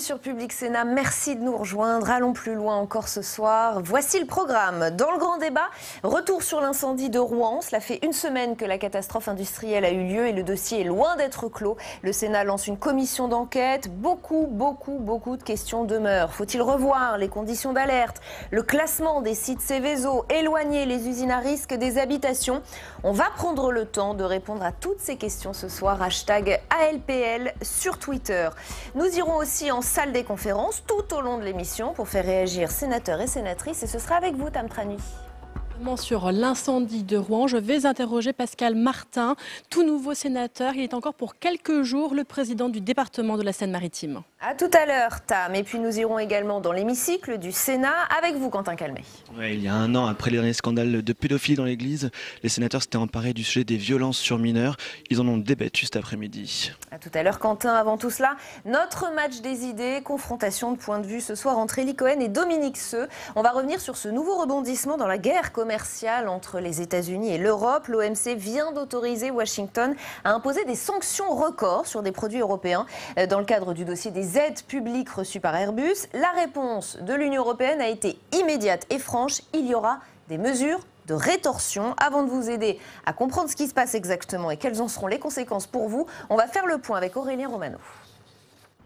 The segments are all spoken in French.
sur Public Sénat, merci de nous rejoindre. Allons plus loin encore ce soir. Voici le programme. Dans le grand débat, retour sur l'incendie de Rouen. Cela fait une semaine que la catastrophe industrielle a eu lieu et le dossier est loin d'être clos. Le Sénat lance une commission d'enquête. Beaucoup de questions demeurent. Faut-il revoir les conditions d'alerte, le classement des sites Seveso, éloigner les usines à risque des habitations? On va prendre le temps de répondre à toutes ces questions ce soir. Hashtag ALPL sur Twitter. Nous irons aussi en salle des conférences tout au long de l'émission pour faire réagir sénateurs et sénatrices. Et ce sera avec vous, Tam Trani. Sur l'incendie de Rouen, je vais interroger Pascal Martin, tout nouveau sénateur. Il est encore pour quelques jours le président du département de la Seine-Maritime. À tout à l'heure, Tam. Et puis nous irons également dans l'hémicycle du Sénat avec vous, Quentin Calmet. Ouais, il y a un an, après les derniers scandales de pédophilie dans l'église, les sénateurs s'étaient emparés du sujet des violences sur mineurs. Ils en ont débattu cet après-midi. À tout à l'heure, Quentin. Avant tout cela, notre match des idées, confrontation de points de vue ce soir entre Élie Cohen et Dominique Seux. On va revenir sur ce nouveau rebondissement dans la guerre commerciale entre les États-Unis et l'Europe. L'OMC vient d'autoriser Washington à imposer des sanctions records sur des produits européens dans le cadre du dossier des aides publiques reçues par Airbus. La réponse de l'Union européenne a été immédiate et franche. Il y aura des mesures de rétorsion. Avant de vous aider à comprendre ce qui se passe exactement et quelles en seront les conséquences pour vous, on va faire le point avec Aurélien Romano.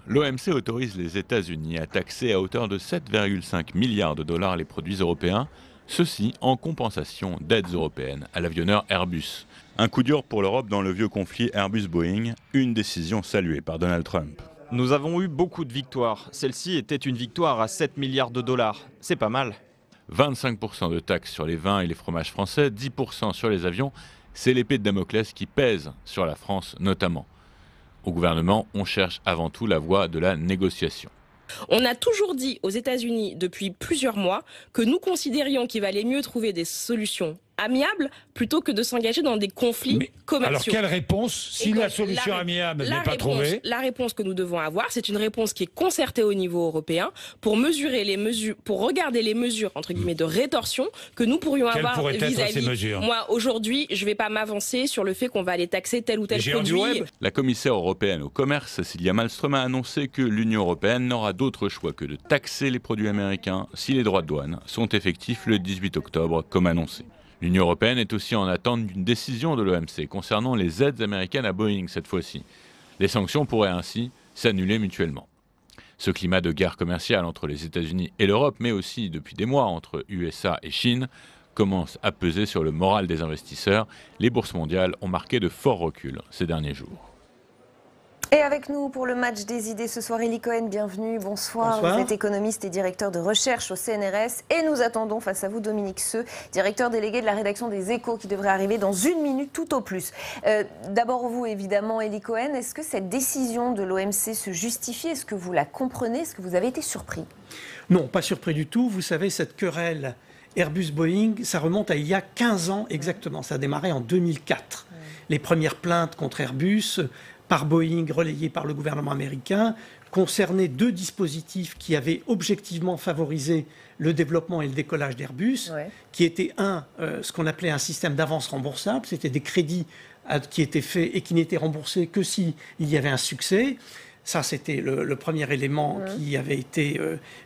L'OMC autorise les États-Unis à taxer à hauteur de 7,5 milliards de dollars les produits européens, ceci en compensation d'aides européennes à l'avionneur Airbus. Un coup dur pour l'Europe dans le vieux conflit Airbus-Boeing, une décision saluée par Donald Trump. Nous avons eu beaucoup de victoires. Celle-ci était une victoire à 7 milliards de dollars. C'est pas mal. 25% de taxes sur les vins et les fromages français, 10% sur les avions, c'est l'épée de Damoclès qui pèse sur la France notamment. Au gouvernement, on cherche avant tout la voie de la négociation. On a toujours dit aux États-Unis depuis plusieurs mois que nous considérions qu'il valait mieux trouver des solutions amiables plutôt que de s'engager dans des conflits commerciaux. Alors quelle réponse si la solution amiable n'est pas trouvée? La réponse que nous devons avoir, c'est une réponse qui est concertée au niveau européen pour mesurer les mesures, pour regarder les mesures entre guillemets de rétorsion que nous pourrions avoir vis-à-vis. Moi aujourd'hui, je ne vais pas m'avancer sur le fait qu'on va aller taxer tel ou tel produit. La commissaire européenne au commerce, Cecilia Malmström, a annoncé que l'Union européenne n'aura d'autre choix que de taxer les produits américains si les droits de douane sont effectifs le 18 octobre comme annoncé. L'Union européenne est aussi en attente d'une décision de l'OMC concernant les aides américaines à Boeing cette fois-ci. Les sanctions pourraient ainsi s'annuler mutuellement. Ce climat de guerre commerciale entre les États-Unis et l'Europe, mais aussi depuis des mois entre USA et Chine, commence à peser sur le moral des investisseurs. Les bourses mondiales ont marqué de forts reculs ces derniers jours. Et avec nous pour le match des idées ce soir, Élie Cohen, bienvenue, bonsoir. Vous êtes économiste et directeur de recherche au CNRS et nous attendons face à vous Dominique Seux, directeur délégué de la rédaction des Échos qui devrait arriver dans une minute tout au plus. D'abord vous évidemment Élie Cohen, est-ce que cette décision de l'OMC se justifie? Est-ce que vous la comprenez? Est-ce que vous avez été surpris? Non, pas surpris du tout. Vous savez, cette querelle Airbus-Boeing, ça remonte à il y a 15 ans exactement. Ça a démarré en 2004. Les premières plaintes contre Airbus par Boeing, relayé par le gouvernement américain, concernait deux dispositifs qui avaient objectivement favorisé le développement et le décollage d'Airbus, qui étaient ce qu'on appelait un système d'avance remboursable, c'était des crédits qui étaient faits et qui n'étaient remboursés que s'il y avait un succès. Ça, c'était le premier élément qui avait été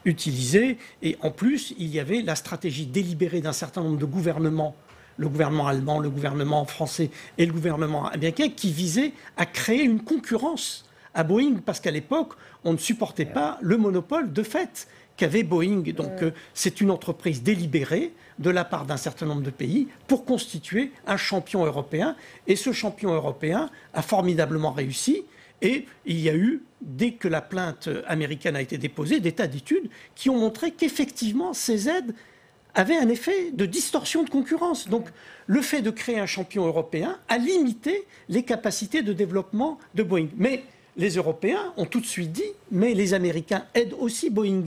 utilisé. Et en plus, il y avait la stratégie délibérée d'un certain nombre de gouvernements, le gouvernement allemand, le gouvernement français et le gouvernement américain, qui visaient à créer une concurrence à Boeing, parce qu'à l'époque, on ne supportait pas le monopole de fait qu'avait Boeing. Donc c'est une entreprise délibérée de la part d'un certain nombre de pays pour constituer un champion européen. Et ce champion européen a formidablement réussi. Et il y a eu, dès que la plainte américaine a été déposée, des tas d'études qui ont montré qu'effectivement ces aides avait un effet de distorsion de concurrence. Donc, le fait de créer un champion européen a limité les capacités de développement de Boeing. Mais les Européens ont tout de suite dit, mais les Américains aident aussi Boeing.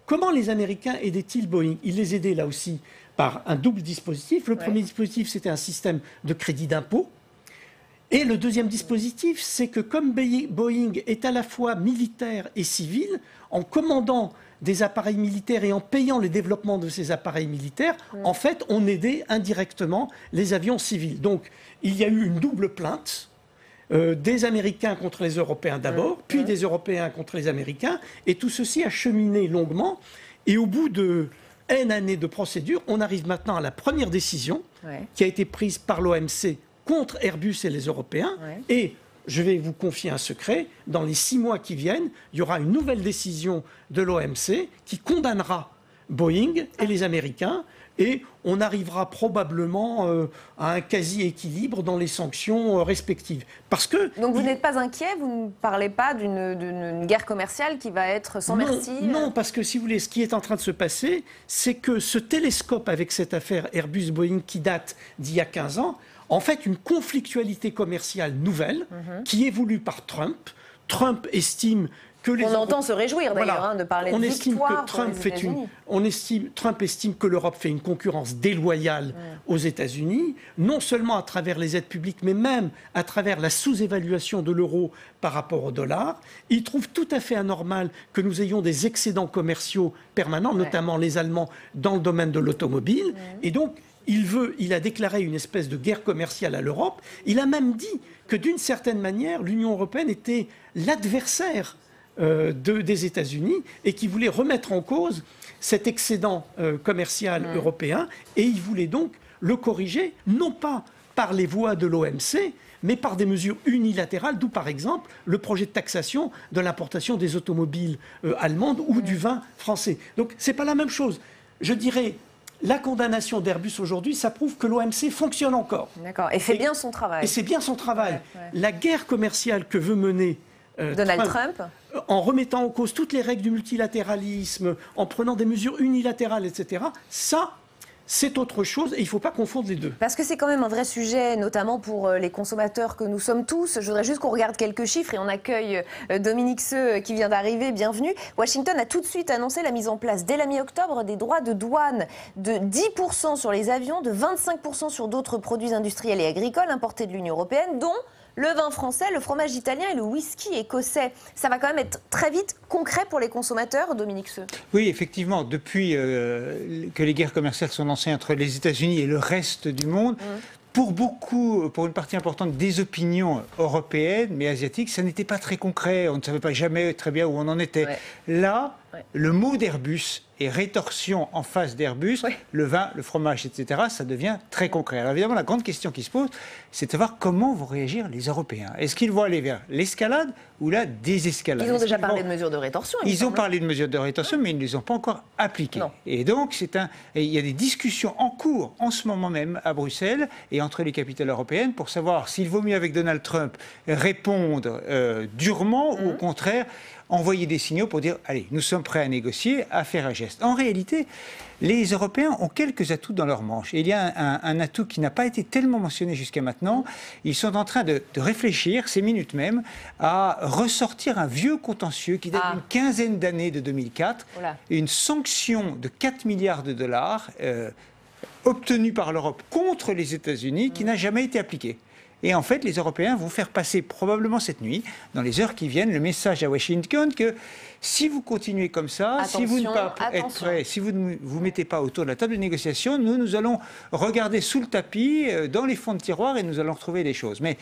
Comment les Américains aidaient-ils Boeing? Ils les aidaient là aussi par un double dispositif. Le premier dispositif, c'était un système de crédit d'impôt. Et le deuxième dispositif, c'est que comme Boeing est à la fois militaire et civil, en commandant des appareils militaires et en payant le développement de ces appareils militaires, en fait, on aidait indirectement les avions civils. Donc, il y a eu une double plainte des Américains contre les Européens d'abord, puis des Européens contre les Américains, et tout ceci a cheminé longuement, et au bout de N années de procédure, on arrive maintenant à la première décision qui a été prise par l'OMC contre Airbus et les Européens, et je vais vous confier un secret, dans les 6 mois qui viennent, il y aura une nouvelle décision de l'OMC qui condamnera Boeing et les Américains, et on arrivera probablement à un quasi-équilibre dans les sanctions respectives. Parce que... Donc vous n'êtes pas inquiet, vous ne parlez pas d'une guerre commerciale qui va être sans merci Non, parce que si vous voulez, ce qui est en train de se passer, c'est que ce télescope avec cette affaire Airbus-Boeing qui date d'il y a 15 ans, en fait une conflictualité commerciale nouvelle qui est voulue par Trump. Trump estime que les... On entend se réjouir d'ailleurs de parler de victoire pour les États-Unis. Trump estime que l'Europe fait une concurrence déloyale aux États-Unis, non seulement à travers les aides publiques, mais même à travers la sous-évaluation de l'euro par rapport au dollar. Il trouve tout à fait anormal que nous ayons des excédents commerciaux permanents, notamment les Allemands, dans le domaine de l'automobile. Et donc, il a déclaré une espèce de guerre commerciale à l'Europe. Il a même dit que d'une certaine manière, l'Union européenne était l'adversaire des États-Unis et qui voulait remettre en cause cet excédent commercial européen, et il voulait donc le corriger, non pas par les voies de l'OMC, mais par des mesures unilatérales, d'où par exemple le projet de taxation de l'importation des automobiles allemandes ou du vin français. Donc ce n'est pas la même chose. Je dirais, la condamnation d'Airbus aujourd'hui, ça prouve que l'OMC fonctionne encore. D'accord, et fait bien son travail. Et c'est bien son travail. La guerre commerciale que veut mener Donald Trump, en remettant en cause toutes les règles du multilatéralisme, en prenant des mesures unilatérales, etc., ça, c'est autre chose et il ne faut pas confondre les deux. Parce que c'est quand même un vrai sujet, notamment pour les consommateurs que nous sommes tous. Je voudrais juste qu'on regarde quelques chiffres et on accueille Dominique Seux qui vient d'arriver. Bienvenue. Washington a tout de suite annoncé la mise en place dès la mi-octobre des droits de douane de 10% sur les avions, de 25% sur d'autres produits industriels et agricoles importés de l'Union européenne, dont le vin français, le fromage italien et le whisky écossais. Ça va quand même être très vite concret pour les consommateurs, Dominique Seux. Oui, effectivement, depuis que les guerres commerciales sont lancées entre les États-Unis et le reste du monde, pour une partie importante des opinions européennes, mais asiatiques, ça n'était pas très concret. On ne savait pas jamais très bien où on en était. Là, le mot d'Airbus et rétorsion en face d'Airbus, le vin, le fromage, etc., ça devient très concret. Alors évidemment, la grande question qui se pose, c'est de savoir comment vont réagir les Européens. Est-ce qu'ils vont aller vers l'escalade ou la désescalade? Ils ont déjà parlé de mesures de rétorsion. Ils ont parlé de mesures de rétorsion, mais ils ne les ont pas encore appliquées. Non. Et donc, il y a des discussions en cours en ce moment même à Bruxelles et entre les capitales européennes pour savoir s'il vaut mieux avec Donald Trump répondre durement ou au contraire envoyer des signaux pour dire « Allez, nous sommes prêts à négocier, à faire un geste ». En réalité, les Européens ont quelques atouts dans leur manche. Et il y a un atout qui n'a pas été tellement mentionné jusqu'à maintenant. Ils sont en train de réfléchir, ces minutes même, à ressortir un vieux contentieux qui date d'une quinzaine d'années de 2004. Une sanction de 4 milliards de dollars obtenue par l'Europe contre les États-Unis qui n'a jamais été appliquée. Et en fait, les Européens vont faire passer probablement cette nuit, dans les heures qui viennent, le message à Washington que si vous continuez comme ça, si vous ne vous mettez pas autour de la table de négociation, nous allons regarder sous le tapis, dans les fonds de tiroir, et nous allons retrouver des choses. Mais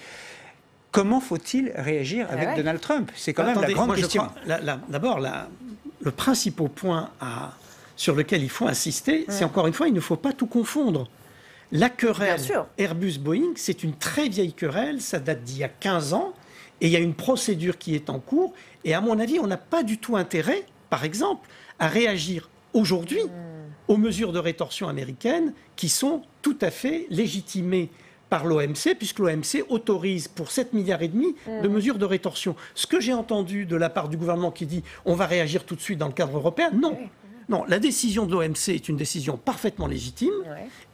comment faut-il réagir avec Donald Trump? C'est quand même la grande question. D'abord, le principal point sur lequel il faut insister, c'est encore une fois, il ne faut pas tout confondre. La querelle Airbus-Boeing, c'est une très vieille querelle, ça date d'il y a 15 ans, et il y a une procédure qui est en cours, et à mon avis, on n'a pas du tout intérêt, par exemple, à réagir aujourd'hui aux mesures de rétorsion américaines qui sont tout à fait légitimées par l'OMC, puisque l'OMC autorise pour 7,5 milliards de mesures de rétorsion. Ce que j'ai entendu de la part du gouvernement qui dit « on va réagir tout de suite dans le cadre européen », non. Non, la décision de l'OMC est une décision parfaitement légitime.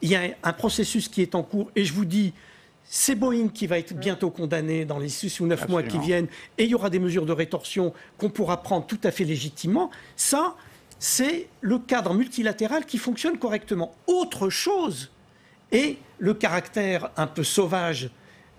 Il y a un processus qui est en cours et je vous dis, c'est Boeing qui va être bientôt condamné dans les 6 ou 9 mois qui viennent et il y aura des mesures de rétorsion qu'on pourra prendre tout à fait légitimement. Ça, c'est le cadre multilatéral qui fonctionne correctement. Autre chose est le caractère un peu sauvage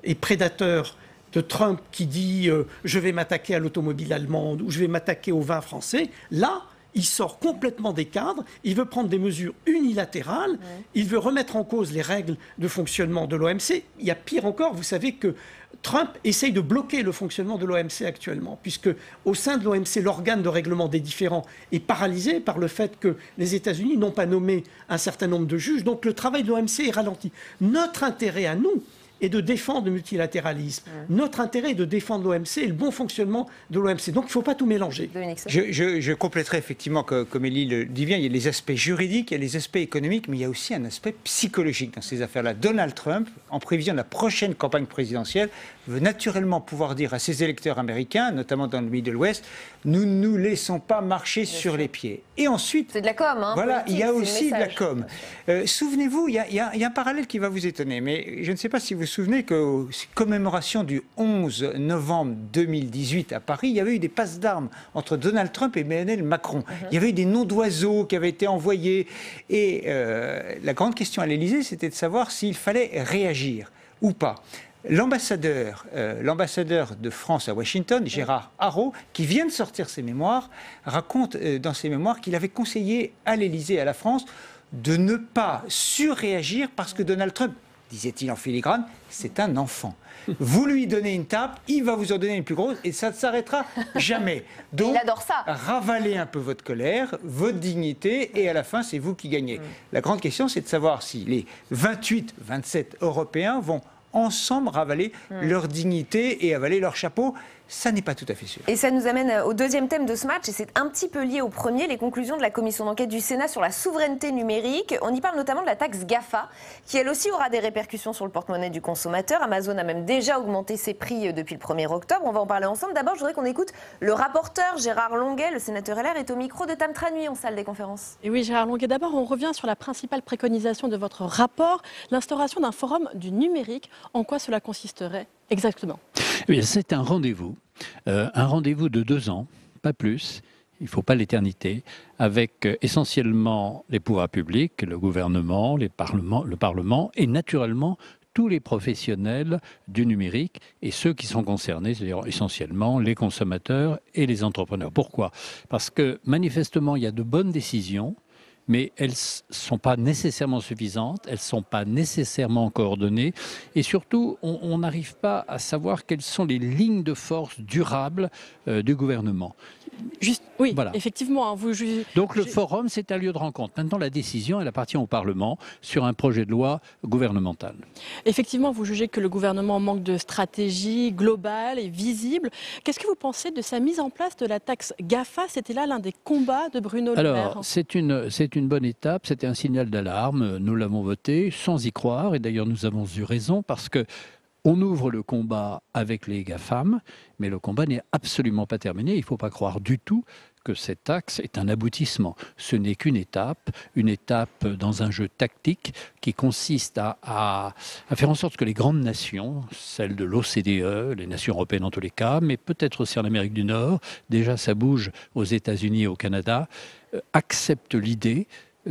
et prédateur de Trump qui dit « je vais m'attaquer à l'automobile allemande » ou « je vais m'attaquer au vin français ». Là, il sort complètement des cadres, il veut prendre des mesures unilatérales, il veut remettre en cause les règles de fonctionnement de l'OMC. Il y a pire encore, vous savez que Trump essaye de bloquer le fonctionnement de l'OMC actuellement, puisque au sein de l'OMC, l'organe de règlement des différends est paralysé par le fait que les États-Unis n'ont pas nommé un certain nombre de juges, donc le travail de l'OMC est ralenti. Notre intérêt à nous est de défendre le multilatéralisme. Notre intérêt est de défendre l'OMC et le bon fonctionnement de l'OMC. Donc il ne faut pas tout mélanger. Je compléterai effectivement, comme Élie le dit bien, il y a les aspects juridiques, il y a les aspects économiques, mais il y a aussi un aspect psychologique dans ces affaires-là. Donald Trump, en prévision de la prochaine campagne présidentielle, veut naturellement pouvoir dire à ses électeurs américains, notamment dans le Middle West, nous ne nous laissons pas marcher sur les pieds. Et ensuite... C'est de la com, hein, voilà, politique, il y a aussi de la message. com. Souvenez-vous, il y a un parallèle qui va vous étonner, mais je ne sais pas si vous vous souvenez qu'aux commémorations du 11 novembre 2018 à Paris, il y avait eu des passes d'armes entre Donald Trump et Emmanuel Macron. Il y avait eu des noms d'oiseaux qui avaient été envoyés. Et la grande question à l'Élysée, c'était de savoir s'il fallait réagir ou pas. L'ambassadeur de France à Washington, Gérard Haro, qui vient de sortir ses mémoires, raconte dans ses mémoires qu'il avait conseillé à l'Élysée, à la France, de ne pas surréagir parce que Donald Trump, disait-il en filigrane, c'est un enfant. Vous lui donnez une tape, il va vous en donner une plus grosse et ça ne s'arrêtera jamais. Donc, il adore ça. Ravalez un peu votre colère, votre dignité et à la fin, c'est vous qui gagnez. La grande question, c'est de savoir si les 28, 27 Européens vont ensemble ravaler leur dignité et avaler leur chapeau. Ça n'est pas tout à fait sûr. Et ça nous amène au deuxième thème de ce match, et c'est un petit peu lié au premier, les conclusions de la commission d'enquête du Sénat sur la souveraineté numérique. On y parle notamment de la taxe GAFA, qui elle aussi aura des répercussions sur le porte-monnaie du consommateur. Amazon a même déjà augmenté ses prix depuis le 1er octobre. On va en parler ensemble. D'abord, je voudrais qu'on écoute le rapporteur Gérard Longuet, le sénateur LR, est au micro de Tam Tranui en salle des conférences. Et oui, Gérard Longuet, d'abord, on revient sur la principale préconisation de votre rapport, l'instauration d'un forum du numérique. En quoi cela consisterait exactement ? Eh c'est un rendez-vous de 2 ans, pas plus, il ne faut pas l'éternité, avec essentiellement les pouvoirs publics, le gouvernement, le Parlement et naturellement tous les professionnels du numérique et ceux qui sont concernés, c'est-à-dire essentiellement les consommateurs et les entrepreneurs. Pourquoi ? Parce que manifestement, il y a de bonnes décisions, mais elles ne sont pas nécessairement suffisantes, elles ne sont pas nécessairement coordonnées, et surtout, on n'arrive pas à savoir quelles sont les lignes de force durables du gouvernement. Juste, oui, voilà. Effectivement. Donc le forum, c'est un lieu de rencontre. Maintenant, la décision, elle appartient au Parlement sur un projet de loi gouvernemental. Effectivement, vous jugez que le gouvernement manque de stratégie globale et visible. Qu'est-ce que vous pensez de sa mise en place de la taxe GAFA ? C'était là l'un des combats de Bruno Le Maire. Alors, c'est une bonne étape, c'était un signal d'alarme. Nous l'avons voté sans y croire, et d'ailleurs nous avons eu raison parce que on ouvre le combat avec les GAFAM, mais le combat n'est absolument pas terminé. Il ne faut pas croire du tout que cette taxe est un aboutissement. Ce n'est qu'une étape dans un jeu tactique qui consiste à faire en sorte que les grandes nations, celles de l'OCDE, les nations européennes en tous les cas, mais peut-être aussi en Amérique du Nord, déjà ça bouge aux États-Unis et au Canada, acceptent l'idée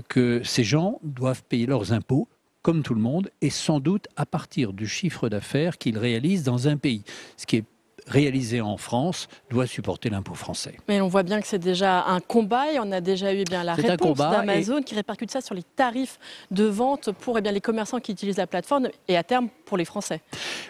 que ces gens doivent payer leurs impôts comme tout le monde, et sans doute à partir du chiffre d'affaires qu'ils réalisent dans un pays. Ce qui est réalisé en France doit supporter l'impôt français. Mais on voit bien que c'est déjà un combat et on a déjà eu la réponse d'Amazon qui répercute ça sur les tarifs de vente pour les commerçants qui utilisent la plateforme et à terme pour les Français.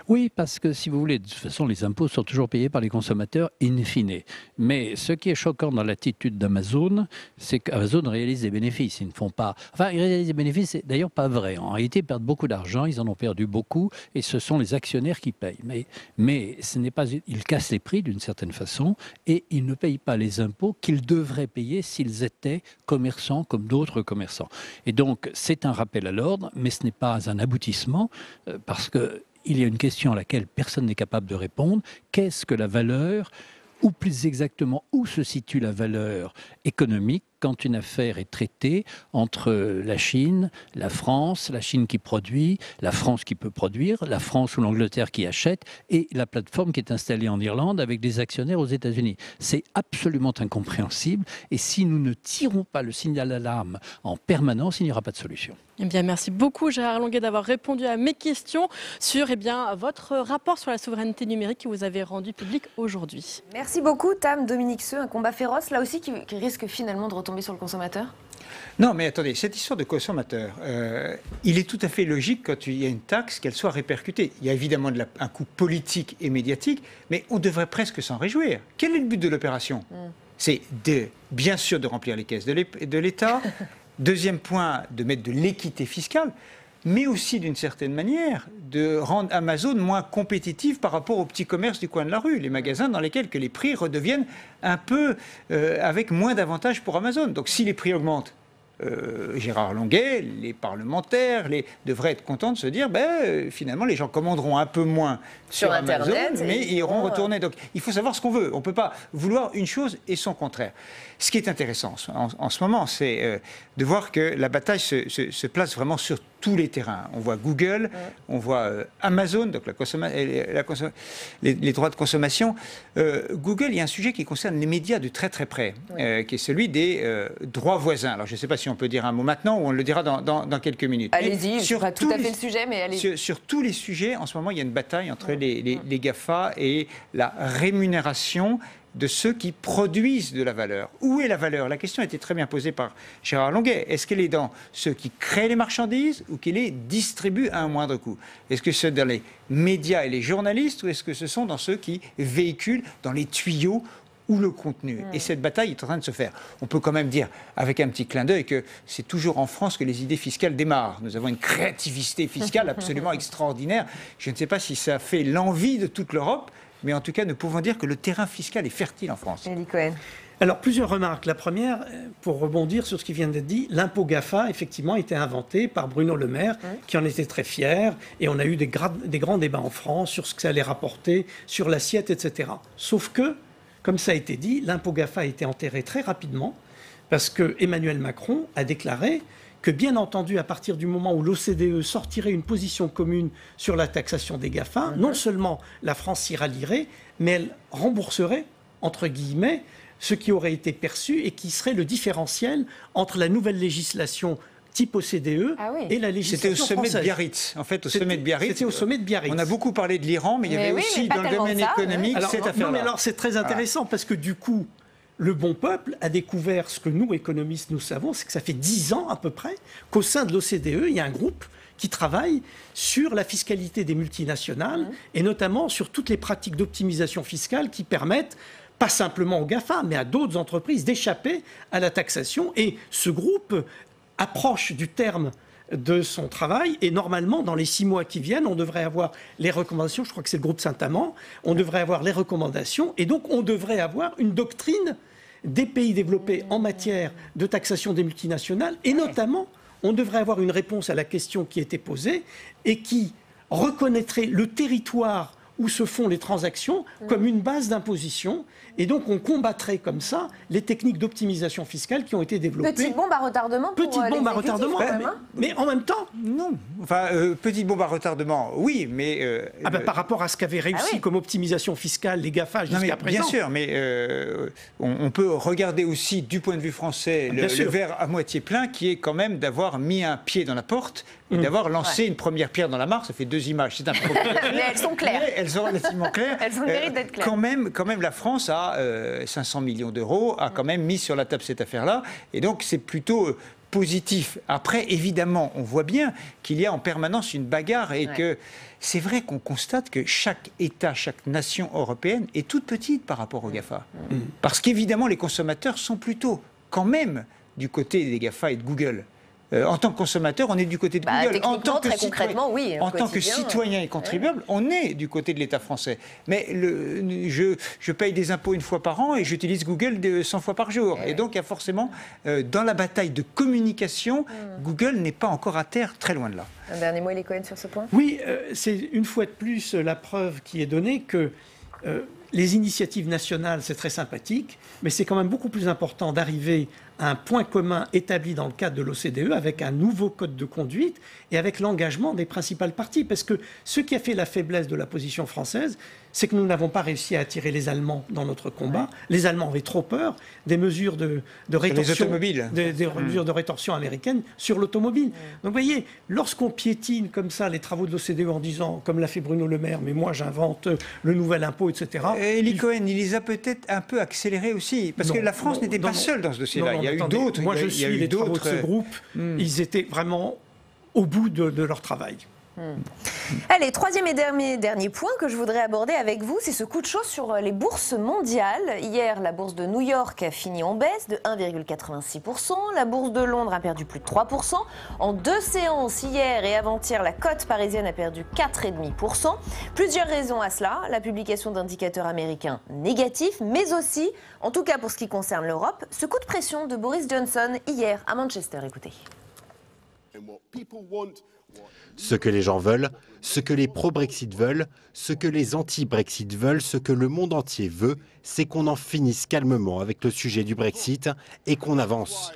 Oui, parce que si vous voulez, de toute façon, les impôts sont toujours payés par les consommateurs in fine. Mais ce qui est choquant dans l'attitude d'Amazon, c'est qu'Amazon réalise des bénéfices. Ils ne font pas... Enfin, ils réalisent des bénéfices, c'est d'ailleurs pas vrai. En réalité, ils perdent beaucoup d'argent, ils en ont perdu beaucoup et ce sont les actionnaires qui payent. Mais ce n'est pas... Ils cassent les prix d'une certaine façon et ils ne payent pas les impôts qu'ils devraient payer s'ils étaient commerçants comme d'autres commerçants. Et donc, c'est un rappel à l'ordre, mais ce n'est pas un aboutissement parce qu'il y a une question à laquelle personne n'est capable de répondre. Qu'est-ce que la valeur ? Ou plus exactement, où se situe la valeur économique quand une affaire est traitée entre la Chine, la France qui produit, la France qui peut produire, la France ou l'Angleterre qui achète, et la plateforme qui est installée en Irlande avec des actionnaires aux États-Unis. C'est absolument incompréhensible, et si nous ne tirons pas le signal d'alarme en permanence, il n'y aura pas de solution. Eh bien, merci beaucoup Gérard Longuet d'avoir répondu à mes questions sur votre rapport sur la souveraineté numérique que vous avez rendu public aujourd'hui. Merci beaucoup Tam. Dominique Seux, un combat féroce là aussi qui risque finalement de retomber sur le consommateur? Non, mais attendez, cette histoire de consommateur, il est tout à fait logique quand il y a une taxe qu'elle soit répercutée. Il y a évidemment un coût politique et médiatique, mais on devrait presque s'en réjouir. Quel est le but de l'opération? C'est bien sûr de remplir les caisses de l'État. Deuxième point, de mettre de l'équité fiscale, mais aussi d'une certaine manière de rendre Amazon moins compétitif par rapport aux petits commerces du coin de la rue, les magasins dans lesquels que les prix redeviennent un peu avec moins d'avantages pour Amazon. Donc si les prix augmentent, Gérard Longuet, les parlementaires devraient être contents de se dire finalement les gens commanderont un peu moins sur Amazon, Internet, mais iront retourner. Donc il faut savoir ce qu'on veut. On ne peut pas vouloir une chose et son contraire. Ce qui est intéressant en ce moment, c'est de voir que la bataille se place vraiment sur tous les terrains. On voit Google, on voit Amazon, donc les droits de consommation. Google, il y a un sujet qui concerne les médias de très très près, qui est celui des droits voisins. Alors je ne sais pas si on peut dire un mot maintenant ou on le dira dans quelques minutes. Allez-y, c'est pas tout à fait le sujet, mais allez-y. Sur tous les sujets, en ce moment, il y a une bataille entre les GAFA et la rémunération de ceux qui produisent de la valeur. Où est la valeur? La question a été très bien posée par Gérard Longuet. Est-ce qu'elle est dans ceux qui créent les marchandises ou qui les distribuent à un moindre coût? Est-ce que c'est dans les médias et les journalistes ou est-ce que ce sont dans ceux qui véhiculent dans les tuyaux ou le contenu? Et cette bataille est en train de se faire. On peut quand même dire, avec un petit clin d'œil, que c'est toujours en France que les idées fiscales démarrent. Nous avons une créativité fiscale absolument extraordinaire. Je ne sais pas si ça fait l'envie de toute l'Europe, mais en tout cas, nous pouvons dire que le terrain fiscal est fertile en France. Elie Cohen. Alors, plusieurs remarques. La première, pour rebondir sur ce qui vient d'être dit, l'impôt GAFA, effectivement, a été inventé par Bruno Le Maire, qui en était très fier, et on a eu des grands débats en France sur ce que ça allait rapporter, sur l'assiette, etc. Sauf que, comme ça a été dit, l'impôt GAFA a été enterré très rapidement, parce que Emmanuel Macron a déclaré que, bien entendu, à partir du moment où l'OCDE sortirait une position commune sur la taxation des GAFA, non seulement la France s'y rallierait, mais elle rembourserait, entre guillemets, ce qui aurait été perçu et qui serait le différentiel entre la nouvelle législation type OCDE et la législation française. C'était au sommet de Biarritz. En fait, C'était au sommet de Biarritz. On a beaucoup parlé de l'Iran, mais il y avait aussi dans le domaine économique cette affaire-là. Non, mais alors c'est très intéressant parce que du coup, le bon peuple a découvert ce que nous, économistes, nous savons, c'est que ça fait 10 ans à peu près qu'au sein de l'OCDE, il y a un groupe qui travaille sur la fiscalité des multinationales et notamment sur toutes les pratiques d'optimisation fiscale qui permettent, pas simplement aux GAFA, mais à d'autres entreprises d'échapper à la taxation. Et ce groupe approche du terme de son travail et normalement dans les 6 mois qui viennent on devrait avoir les recommandations, je crois que c'est le groupe Saint-Amand, on devrait avoir les recommandations et donc on devrait avoir une doctrine des pays développés en matière de taxation des multinationales et notamment on devrait avoir une réponse à la question qui était posée et qui reconnaîtrait le territoire où se font les transactions comme une base d'imposition. Et donc, on combattrait comme ça les techniques d'optimisation fiscale qui ont été développées. Petite bombe à retardement pour Petite bombe à retardement, mais en même temps... Non. Enfin, petite bombe à retardement, oui, mais... par rapport à ce qu'avaient réussi comme optimisation fiscale les GAFA jusqu'à présent. Bien sûr, mais on peut regarder aussi, du point de vue français, le verre à moitié plein, qui est quand même d'avoir mis un pied dans la porte et d'avoir lancé une première pierre dans la mare. Ça fait 2 images, c'est un peu... Mais elles sont claires. Elles sont relativement claires. Elles ont le mérite d'être claires. Quand même, la France a 500 millions d'euros, a quand même mis sur la table cette affaire-là. Et donc, c'est plutôt positif. Après, évidemment, on voit bien qu'il y a en permanence une bagarre et que c'est vrai qu'on constate que chaque État, chaque nation européenne est toute petite par rapport aux GAFA. Parce qu'évidemment, les consommateurs sont plutôt quand même du côté des GAFA et de Google. En tant que consommateur, on est du côté de Google. En tant que concrètement, oui. En tant que citoyen et contribuable, on est du côté de l'État français. Mais je paye des impôts 1 fois par an et j'utilise Google 100 fois par jour. Et donc, il y a forcément, dans la bataille de communication, Google n'est pas encore à terre, très loin de là. Un dernier mot, Elie Cohen, sur ce point ? Oui, c'est une fois de plus la preuve qui est donnée que les initiatives nationales, c'est très sympathique, mais c'est quand même beaucoup plus important d'arriver un point commun établi dans le cadre de l'OCDE avec un nouveau code de conduite et avec l'engagement des principales parties. Parce que ce qui a fait la faiblesse de la position française, c'est que nous n'avons pas réussi à attirer les Allemands dans notre combat. Ouais. Les Allemands avaient trop peur des mesures de rétorsion, des mesures de rétorsion américaines sur l'automobile. Donc vous voyez, lorsqu'on piétine comme ça les travaux de l'OCDE en disant, comme l'a fait Bruno Le Maire, mais moi j'invente le nouvel impôt, etc. Et Eli Cohen, il les a peut-être un peu accélérés aussi, parce que la France n'était pas seule dans ce dossier-là. Il y a eu d'autres. Moi je suis les travaux de ce groupe, ils étaient vraiment au bout de leur travail. Allez, troisième et dernier point que je voudrais aborder avec vous, c'est ce coup de chaud sur les bourses mondiales. Hier, la bourse de New York a fini en baisse de 1,86%. La bourse de Londres a perdu plus de 3%. En 2 séances, hier et avant-hier, la cote parisienne a perdu 4,5%. Plusieurs raisons à cela. La publication d'indicateurs américains négatifs, mais aussi, en tout cas pour ce qui concerne l'Europe, ce coup de pression de Boris Johnson hier à Manchester. Écoutez. Ce que les gens veulent, ce que les pro-Brexit veulent, ce que les anti-Brexit veulent, ce que le monde entier veut, c'est qu'on en finisse calmement avec le sujet du Brexit et qu'on avance.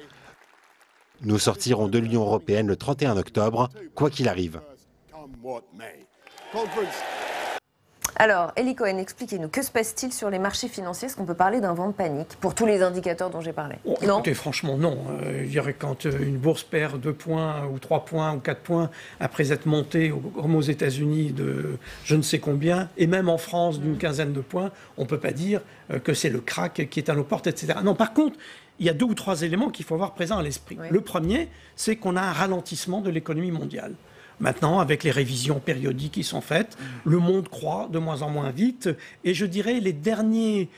Nous sortirons de l'Union européenne le 31 octobre, quoi qu'il arrive. Alors, Eli Cohen, expliquez-nous, que se passe-t-il sur les marchés financiers? Est-ce qu'on peut parler d'un vent de panique pour tous les indicateurs dont j'ai parlé? Non. Écoutez, franchement, non. Je dirais quand une bourse perd 2 points ou 3 points ou 4 points après être montée, comme aux États-Unis, de je ne sais combien, et même en France d'une quinzaine de points, on ne peut pas dire que c'est le crack qui est à nos portes, etc. Non, par contre, il y a 2 ou 3 éléments qu'il faut avoir présents à l'esprit. Oui. Le premier, c'est qu'on a un ralentissement de l'économie mondiale. Maintenant, avec les révisions périodiques qui sont faites, le monde croît de moins en moins vite. Et je dirais les derniers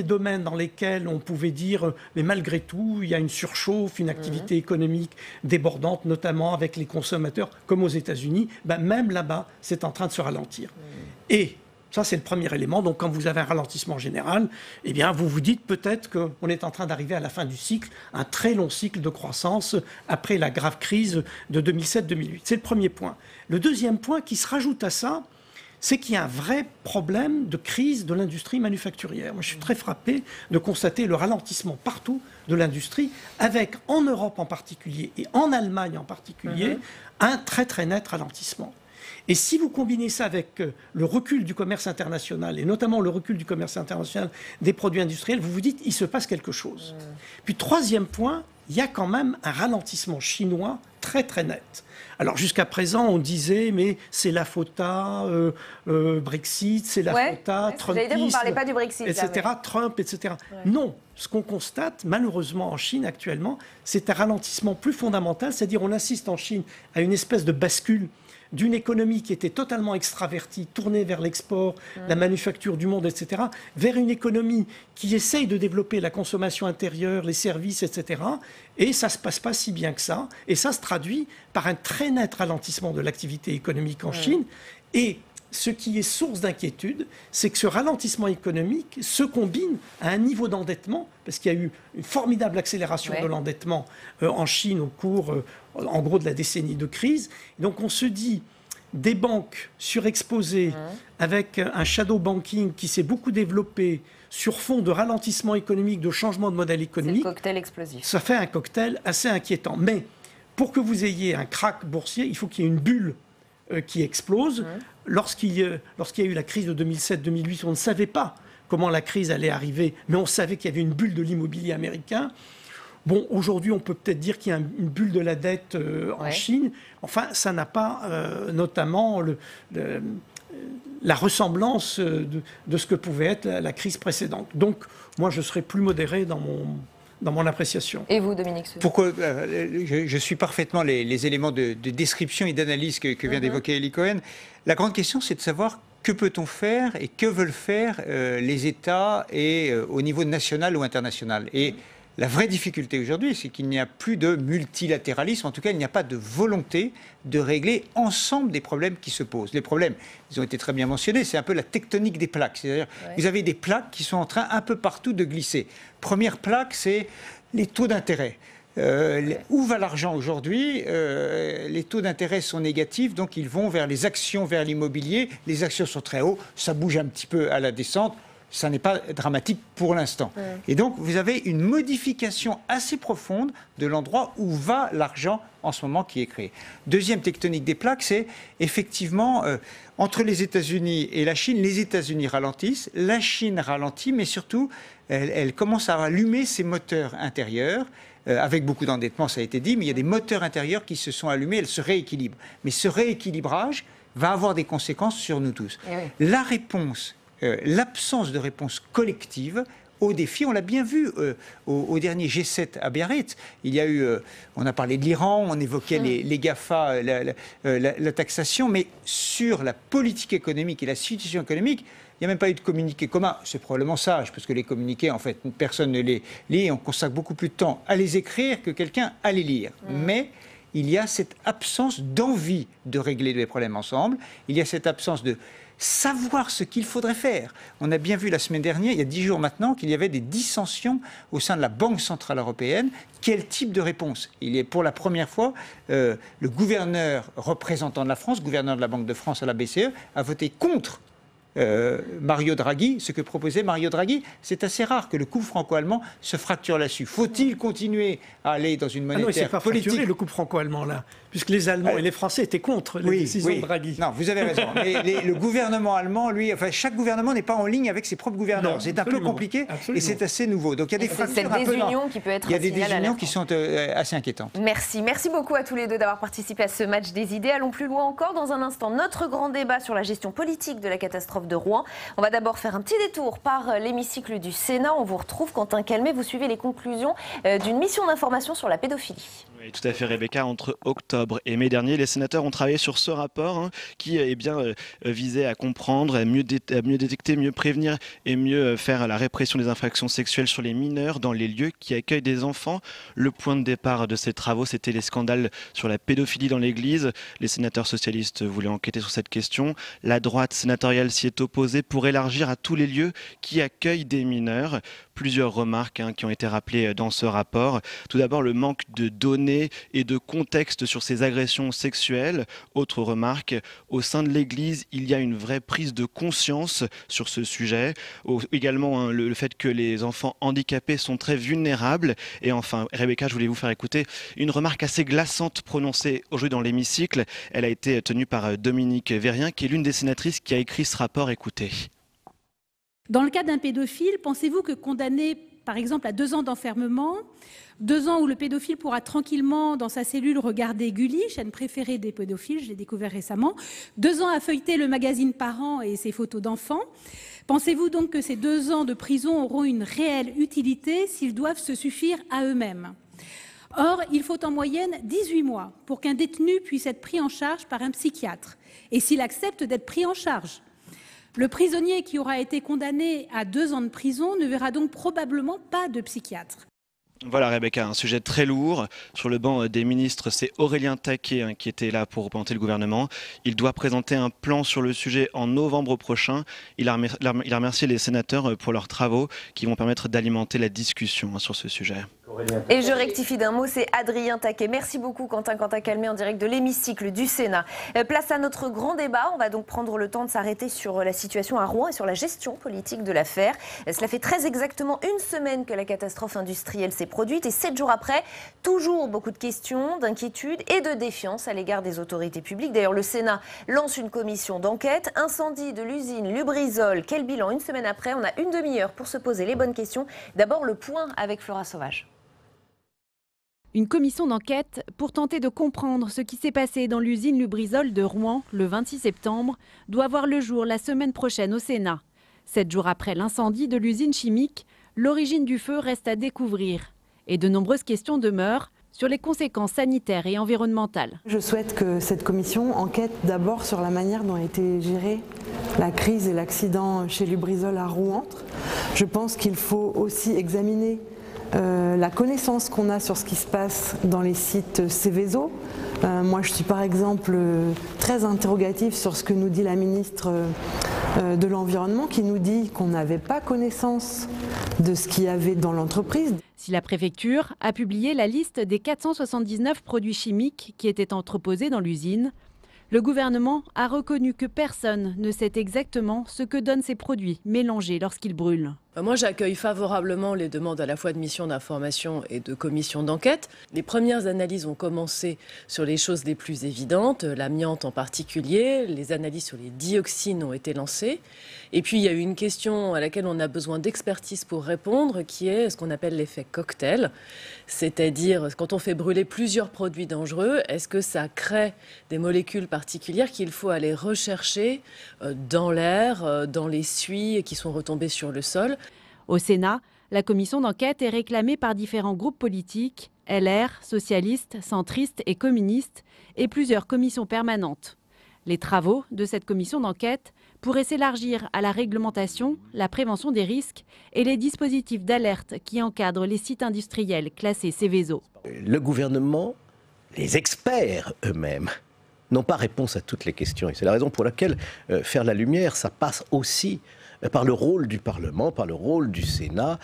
domaines dans lesquels on pouvait dire, mais malgré tout, il y a une surchauffe, une activité économique débordante, notamment avec les consommateurs, comme aux États-Unis, même là-bas, c'est en train de se ralentir. Et ça, c'est le premier élément. Donc, quand vous avez un ralentissement général, eh bien, vous vous dites peut-être qu'on est en train d'arriver à la fin du cycle, un très long cycle de croissance après la grave crise de 2007-2008. C'est le premier point. Le deuxième point qui se rajoute à ça, c'est qu'il y a un vrai problème de crise de l'industrie manufacturière. Moi, je suis très frappé de constater le ralentissement partout de l'industrie, avec, en Europe en particulier et en Allemagne en particulier, un très très net ralentissement. Et si vous combinez ça avec le recul du commerce international, et notamment le recul du commerce international des produits industriels, vous vous dites, il se passe quelque chose. Puis troisième point, il y a quand même un ralentissement chinois très très net. Alors jusqu'à présent, on disait, mais c'est la faute à Brexit, c'est la faute à Trumpisme, vous ne parlez pas du Brexit, etc., Trump, etc. Non, ce qu'on constate malheureusement en Chine actuellement, c'est un ralentissement plus fondamental, c'est-à-dire on assiste en Chine à une espèce de bascule d'une économie qui était totalement extravertie, tournée vers l'export, la manufacture du monde, etc., vers une économie qui essaye de développer la consommation intérieure, les services, etc. Et ça ne se passe pas si bien que ça. Et ça se traduit par un très net ralentissement de l'activité économique en Chine. Et ce qui est source d'inquiétude, c'est que ce ralentissement économique se combine à un niveau d'endettement, parce qu'il y a eu une formidable accélération de l'endettement en Chine au cours, en gros, de la décennie de crise. Donc on se dit, des banques surexposées, avec un shadow banking qui s'est beaucoup développé sur fond de ralentissement économique, de changement de modèle économique. C'est le cocktail explosif. Ça fait un cocktail assez inquiétant. Mais pour que vous ayez un krach boursier, il faut qu'il y ait une bulle qui explose. Lorsqu'il y a eu la crise de 2007-2008, on ne savait pas comment la crise allait arriver, mais on savait qu'il y avait une bulle de l'immobilier américain. Bon, aujourd'hui, on peut peut-être dire qu'il y a une bulle de la dette en Chine. Enfin, ça n'a pas notamment la ressemblance de ce que pouvait être la crise précédente. Donc, moi, je serais plus modéré dans mon appréciation. Et vous, Dominique Seux? Pourquoi je suis parfaitement les éléments de description et d'analyse que vient d'évoquer Eli Cohen. La grande question, c'est de savoir que peut-on faire et que veulent faire les États et au niveau national ou international. Et la vraie difficulté aujourd'hui, c'est qu'il n'y a plus de multilatéralisme. En tout cas, il n'y a pas de volonté de régler ensemble des problèmes qui se posent. Les problèmes, ils ont été très bien mentionnés, c'est un peu la tectonique des plaques. C'est-à-dire, vous avez des plaques qui sont en train un peu partout de glisser. Première plaque, c'est les taux d'intérêt. Où va l'argent aujourd'hui? Les taux d'intérêt sont négatifs, donc ils vont vers les actions, vers l'immobilier. Les actions sont très hauts, ça bouge un petit peu à la descente. ça n'est pas dramatique pour l'instant. Et donc, vous avez une modification assez profonde de l'endroit où va l'argent en ce moment qui est créé. Deuxième tectonique des plaques, c'est effectivement entre les États-Unis et la Chine, les États-Unis ralentissent, la Chine ralentit, mais surtout, elle commence à allumer ses moteurs intérieurs. Avec beaucoup d'endettement, ça a été dit, mais il y a des moteurs intérieurs qui se sont allumés, elles se rééquilibrent. Mais ce rééquilibrage va avoir des conséquences sur nous tous. La réponse, l'absence de réponse collective aux défis, on l'a bien vu au dernier G7 à Biarritz. Il y a eu, on a parlé de l'Iran, on évoquait les GAFA, la taxation, mais sur la politique économique et la situation économique, il n'y a même pas eu de communiqué commun. C'est probablement sage, parce que les communiqués, en fait, personne ne les lit et on consacre beaucoup plus de temps à les écrire que quelqu'un à les lire. Mais il y a cette absence d'envie de régler les problèmes ensemble. Il y a cette absence de savoir ce qu'il faudrait faire. On a bien vu la semaine dernière, il y a 10 jours maintenant, qu'il y avait des dissensions au sein de la Banque Centrale Européenne. Quel type de réponse? Il est pour la première fois, le gouverneur représentant de la France, gouverneur de la Banque de France à la BCE, a voté contre Mario Draghi, ce que proposait Mario Draghi. C'est assez rare que le couple franco-allemand se fracture là-dessus. Faut-il continuer à aller dans une monétaire non, il s'est pas politique fracturé, le couple franco-allemand là, puisque les Allemands et les Français étaient contre les décisions de Draghi. Non, vous avez raison. Mais le gouvernement allemand, lui, enfin, chaque gouvernement n'est pas en ligne avec ses propres gouverneurs. C'est un peu compliqué et c'est assez nouveau. Donc il y a des fractures un peu. Il y a des désunions qui sont assez inquiétantes. Merci beaucoup à tous les deux d'avoir participé à ce match des idées. Allons plus loin encore dans un instant. Notre grand débat sur la gestion politique de la catastrophe de Rouen. On va d'abord faire un petit détour par l'hémicycle du Sénat. On vous retrouve, Quentin Calmet. Vous suivez les conclusions d'une mission d'information sur la pédophilie. Oui, tout à fait, Rebecca. Entre octobre et mai dernier, les sénateurs ont travaillé sur ce rapport qui visait à comprendre, à mieux détecter, mieux prévenir et mieux faire la répression des infractions sexuelles sur les mineurs dans les lieux qui accueillent des enfants. Le point de départ de ces travaux, c'était les scandales sur la pédophilie dans l'Église. Les sénateurs socialistes voulaient enquêter sur cette question. La droite sénatoriale s'y est opposée pour élargir à tous les lieux qui accueillent des mineurs. Plusieurs remarques qui ont été rappelées dans ce rapport. Tout d'abord, le manque de données et de contexte sur ces agressions sexuelles. Autre remarque, au sein de l'Église, il y a une vraie prise de conscience sur ce sujet. Également, le fait que les enfants handicapés sont très vulnérables. Et enfin, Rebecca, je voulais vous faire écouter une remarque assez glaçante prononcée aujourd'hui dans l'hémicycle. Elle a été tenue par Dominique Vérien, qui est l'une des sénatrices qui a écrit ce rapport. Écoutez. Dans le cas d'un pédophile, pensez-vous que condamné, par exemple, à 2 ans d'enfermement, 2 ans où le pédophile pourra tranquillement, dans sa cellule, regarder Gulli, chaîne préférée des pédophiles, je l'ai découvert récemment, 2 ans à feuilleter le magazine Parents et ses photos d'enfants, pensez-vous donc que ces 2 ans de prison auront une réelle utilité s'ils doivent se suffire à eux-mêmes? Or, il faut en moyenne 18 mois pour qu'un détenu puisse être pris en charge par un psychiatre, et s'il accepte d'être pris en charge. Le prisonnier qui aura été condamné à 2 ans de prison ne verra donc probablement pas de psychiatre. Voilà Rebecca, un sujet très lourd. Sur le banc des ministres, c'est Aurélien Taquet qui était là pour représenter le gouvernement. Il doit présenter un plan sur le sujet en novembre prochain. Il a remercié les sénateurs pour leurs travaux qui vont permettre d'alimenter la discussion sur ce sujet. Et je rectifie d'un mot, c'est Adrien Taquet. Merci beaucoup Quentin Calmet en direct de l'hémicycle du Sénat. Place à notre grand débat. On va donc prendre le temps de s'arrêter sur la situation à Rouen et sur la gestion politique de l'affaire. Cela fait très exactement 1 semaine que la catastrophe industrielle s'est produite et 7 jours après, toujours beaucoup de questions, d'inquiétudes et de défiance à l'égard des autorités publiques. D'ailleurs, le Sénat lance une commission d'enquête. Incendie de l'usine Lubrizol. Quel bilan 1 semaine après? On a une demi-heure pour se poser les bonnes questions. D'abord, le point avec Flora Sauvage. Une commission d'enquête pour tenter de comprendre ce qui s'est passé dans l'usine Lubrizol de Rouen le 26 septembre doit voir le jour la semaine prochaine au Sénat. 7 jours après l'incendie de l'usine chimique, l'origine du feu reste à découvrir. Et de nombreuses questions demeurent sur les conséquences sanitaires et environnementales. Je souhaite que cette commission enquête d'abord sur la manière dont a été gérée la crise et l'accident chez Lubrizol à Rouen. Je pense qu'il faut aussi examiner la connaissance qu'on a sur ce qui se passe dans les sites Seveso. Moi, je suis par exemple très interrogative sur ce que nous dit la ministre de l'Environnement, qui nous dit qu'on n'avait pas connaissance de ce qu'il y avait dans l'entreprise. Si la préfecture a publié la liste des 479 produits chimiques qui étaient entreposés dans l'usine, Le gouvernement a reconnu que personne ne sait exactement ce que donnent ces produits mélangés lorsqu'ils brûlent. Moi, j'accueille favorablement les demandes à la fois de missions d'information et de commissions d'enquête. Les premières analyses ont commencé sur les choses les plus évidentes, l'amiante en particulier. Les analyses sur les dioxines ont été lancées. Et puis, il y a eu une question à laquelle on a besoin d'expertise pour répondre, qui est ce qu'on appelle l'effet cocktail. C'est-à-dire, quand on fait brûler plusieurs produits dangereux, est-ce que ça crée des molécules particulières qu'il faut aller rechercher dans l'air, dans les suies qui sont retombées sur le sol? Au Sénat, la commission d'enquête est réclamée par différents groupes politiques, LR, socialistes, centristes et communistes, et plusieurs commissions permanentes. Les travaux de cette commission d'enquête pourraient s'élargir à la réglementation, la prévention des risques et les dispositifs d'alerte qui encadrent les sites industriels classés Seveso. Le gouvernement, les experts eux-mêmes, n'ont pas réponse à toutes les questions. Et c'est la raison pour laquelle faire la lumière, ça passe aussi par le rôle du Parlement, par le rôle du Sénat,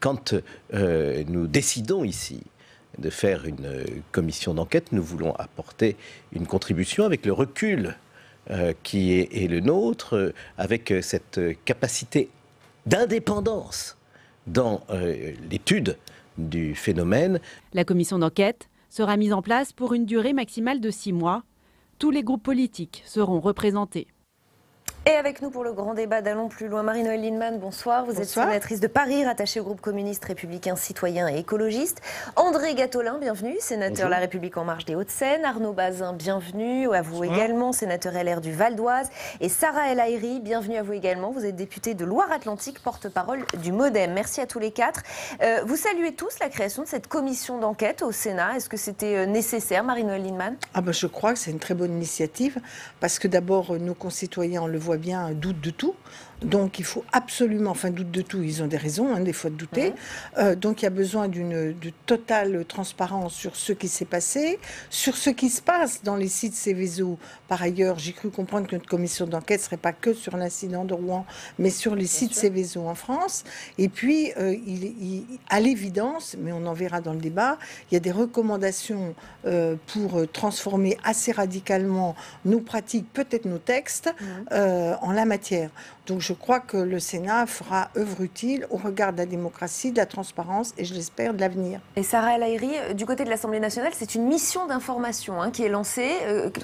quand nous décidons ici de faire une commission d'enquête, nous voulons apporter une contribution avec le recul qui est le nôtre, avec cette capacité d'indépendance dans l'étude du phénomène. La commission d'enquête sera mise en place pour une durée maximale de 6 mois. Tous les groupes politiques seront représentés. Et avec nous pour le grand débat d'Allons plus loin, Marie-Noëlle Lienemann, bonsoir. Vous êtes sénatrice de Paris, rattachée au groupe communiste, républicain, citoyen et écologiste. André Gattolin, bienvenue, sénateur La République En Marche des Hauts-de-Seine. Arnaud Bazin, bienvenue à vous également, sénateur LR du Val d'Oise. Et Sarah El Haïry, bienvenue à vous également. Vous êtes députée de Loire-Atlantique, porte-parole du MoDem. Merci à tous les quatre. Vous saluez tous la création de cette commission d'enquête au Sénat. Est-ce que c'était nécessaire, Marie-Noëlle Lienemann? Je crois que c'est une très bonne initiative parce que d'abord, nos concitoyens, on le voit bien, doutent de tout. Donc il faut absolument, doutent de tout, ils ont des raisons, des fois de douter. Donc il y a besoin de totale transparence sur ce qui s'est passé, sur ce qui se passe dans les sites Seveso. Par ailleurs, j'ai cru comprendre que notre commission d'enquête ne serait pas que sur l'incident de Rouen, mais sur les sites Seveso en France. Et puis, à l'évidence, mais on en verra dans le débat, il y a des recommandations pour transformer assez radicalement nos pratiques, peut-être nos textes, en la matière. Donc je crois que le Sénat fera œuvre utile au regard de la démocratie, de la transparence et je l'espère de l'avenir. Et Sarah El Haïry, du côté de l'Assemblée nationale, c'est une mission d'information qui est lancée.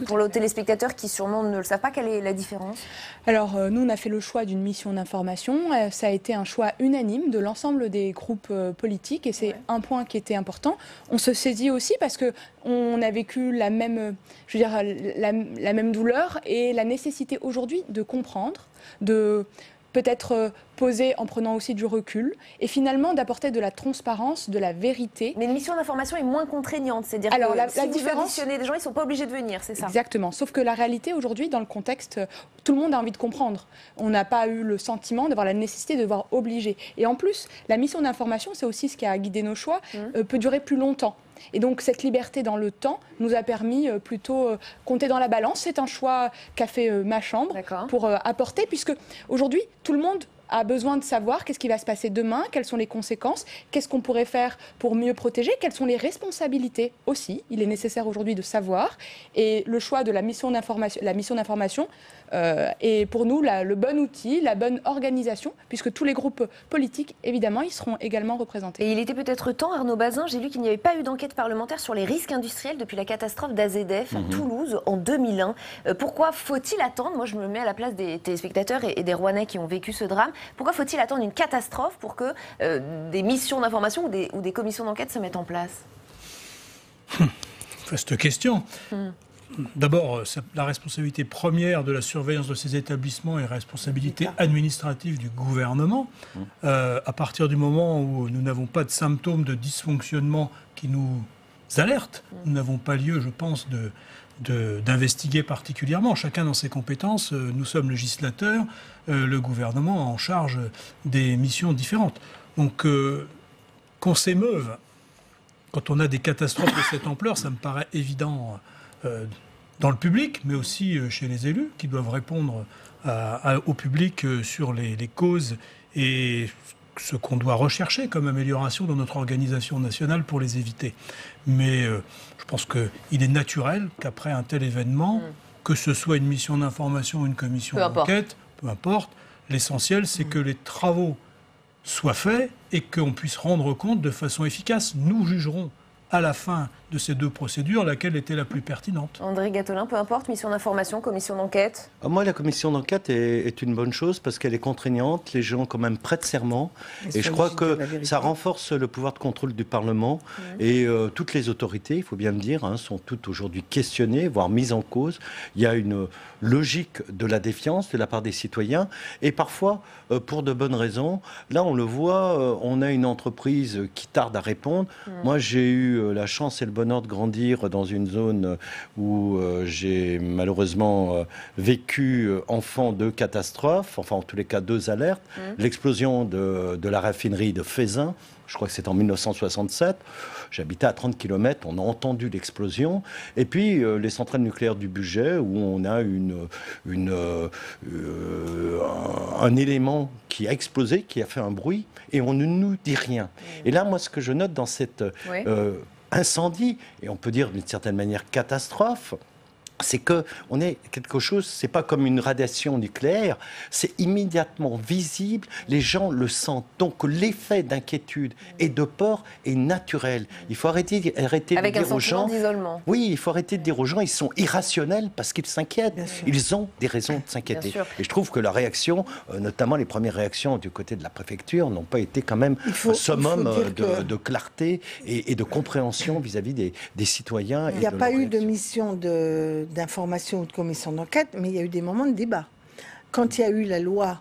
Pour les téléspectateurs qui sûrement ne le savent pas, quelle est la différence? Alors nous, on a fait le choix d'une mission d'information. Ça a été un choix unanime de l'ensemble des groupes politiques et c'est un point qui était important. On se saisit aussi parce qu'on a vécu la même, la même douleur et la nécessité aujourd'hui de comprendre, de peut-être poser en prenant aussi du recul et finalement d'apporter de la transparence, de la vérité. Mais une mission d'information est moins contraignante, c'est-à-dire que si vous auditionnez des gens, ils ne sont pas obligés de venir, c'est ça? Exactement, sauf que la réalité aujourd'hui, dans le contexte, tout le monde a envie de comprendre. On n'a pas eu le sentiment d'avoir la nécessité de devoir obliger. Et en plus, la mission d'information, c'est aussi ce qui a guidé nos choix, peut durer plus longtemps. Et donc cette liberté dans le temps nous a permis plutôt compter dans la balance. C'est un choix qu'a fait ma chambre pour apporter, puisque aujourd'hui tout le monde a besoin de savoir qu'est-ce qui va se passer demain, quelles sont les conséquences, qu'est-ce qu'on pourrait faire pour mieux protéger, quelles sont les responsabilités aussi. Il est nécessaire aujourd'hui de savoir. Et le choix de la mission d'information est pour nous le bon outil, la bonne organisation, puisque tous les groupes politiques, évidemment, ils seront également représentés. Et il était peut-être temps, Arnaud Bazin, j'ai lu qu'il n'y avait pas eu d'enquête parlementaire sur les risques industriels depuis la catastrophe d'AZF à Toulouse en 2001. Pourquoi faut-il attendre? Moi, je me mets à la place des téléspectateurs et des Rouennais qui ont vécu ce drame. Pourquoi faut-il attendre une catastrophe pour que des missions d'information ou des commissions d'enquête se mettent en place? Vaste question. D'abord, la responsabilité première de la surveillance de ces établissements est la responsabilité administrative du gouvernement. À partir du moment où nous n'avons pas de symptômes de dysfonctionnement qui nous alertent, nous n'avons pas lieu, je pense, d'investiguer particulièrement. Chacun dans ses compétences. Nous sommes législateurs, le gouvernement en charge des missions différentes. Donc, qu'on s'émeuve quand on a des catastrophes de cette ampleur, ça me paraît évident dans le public, mais aussi chez les élus qui doivent répondre au public sur les causes et ce qu'on doit rechercher comme amélioration dans notre organisation nationale pour les éviter. Mais je pense qu'il est naturel qu'après un tel événement, que ce soit une mission d'information ou une commission d'enquête, peu importe. L'essentiel, c'est que les travaux soient faits et qu'on puisse rendre compte de façon efficace. Nous jugerons à la fin de ces deux procédures laquelle était la plus pertinente. André Gattolin, peu importe, mission d'information, commission d'enquête. Moi, la commission d'enquête est une bonne chose parce qu'elle est contraignante. Les gens, quand même, prêtent serment. Et je crois que ça renforce le pouvoir de contrôle du Parlement. Et toutes les autorités, il faut bien le dire, sont toutes aujourd'hui questionnées, voire mises en cause. Il y a une logique de la défiance de la part des citoyens. Et parfois, pour de bonnes raisons. Là, on le voit, on a une entreprise qui tarde à répondre. Moi, j'ai eu la chance et le bonheur de grandir dans une zone où j'ai malheureusement vécu enfant de catastrophes, enfin en tous les cas 2 alertes. L'explosion de la raffinerie de Feyzin, je crois que c'est en 1967. J'habitais à 30 km, on a entendu l'explosion. Et puis les centrales nucléaires du Bugey, où on a un élément qui a explosé, qui a fait un bruit, et on ne nous dit rien. Et là, moi, ce que je note dans cette incendie, et on peut dire d'une certaine manière catastrophe, c'est que on est quelque chose, c'est pas comme une radiation nucléaire, c'est immédiatement visible, les gens le sentent. Donc l'effet d'inquiétude et de peur est naturel. Il faut arrêter de dire aux gens. D'isolement. Oui, il faut arrêter de dire aux gens, ils sont irrationnels parce qu'ils s'inquiètent. Ils ont des raisons de s'inquiéter. Et je trouve que la réaction, notamment les premières réactions du côté de la préfecture, n'ont pas été quand même un summum de clarté et de compréhension vis-à-vis des citoyens. Il n'y a pas eu de mission d'information ou de commission d'enquête, mais il y a eu des moments de débat. Quand il y a eu la loi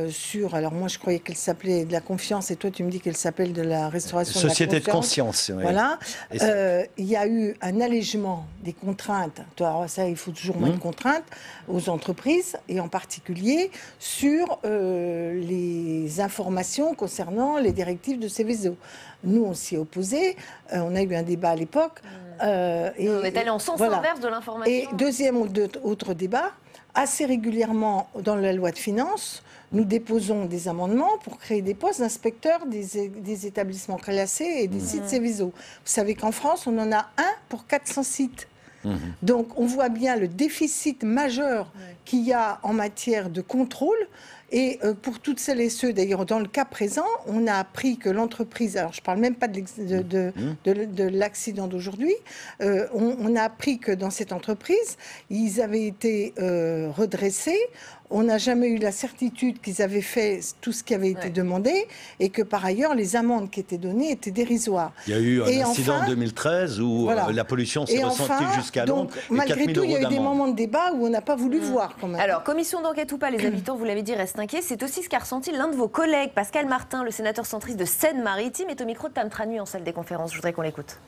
sur, alors moi je croyais qu'elle s'appelait de la confiance et toi tu me dis qu'elle s'appelle de la restauration Société de la conscience. Oui. Voilà. Il y a eu un allègement des contraintes. Alors ça, il faut toujours moins de contraintes aux entreprises et en particulier sur les informations concernant les directives de Seveso. Nous, on s'y est opposés. On a eu un débat à l'époque. Et on est allé en sens inverse de l'information. Et deuxième autre débat, assez régulièrement dans la loi de finances, nous déposons des amendements pour créer des postes d'inspecteurs des établissements classés et des sites Seveso. Vous savez qu'en France, on en a 1 pour 400 sites. Donc on voit bien le déficit majeur qu'il y a en matière de contrôle. Et pour toutes celles et ceux, d'ailleurs dans le cas présent, on a appris que l'entreprise, alors je ne parle même pas de l'accident d'aujourd'hui, on a appris que dans cette entreprise, ils avaient été redressés. On n'a jamais eu la certitude qu'ils avaient fait tout ce qui avait été demandé et que par ailleurs les amendes qui étaient données étaient dérisoires. Il y a eu un incident en 2013 où la pollution s'est ressentie jusqu'à Londres. Malgré tout, il y a eu des moments de débat où on n'a pas voulu voir quand même. Alors, commission d'enquête ou pas, les habitants, vous l'avez dit, restent inquiets. C'est aussi ce qu'a ressenti l'un de vos collègues, Pascal Martin, le sénateur centriste de Seine-Maritime, est au micro de Tam Tranu en salle des conférences. Je voudrais qu'on l'écoute.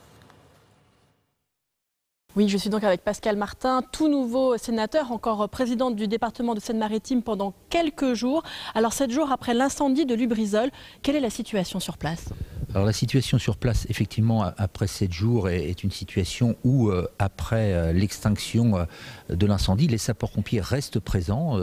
Oui, je suis donc avec Pascal Martin, tout nouveau sénateur, encore président du département de Seine-Maritime pendant quelques jours. Alors 7 jours après l'incendie de Lubrizol, quelle est la situation sur place ? Alors la situation sur place, effectivement, après 7 jours, est une situation où, après l'extinction de l'incendie, les sapeurs-pompiers restent présents.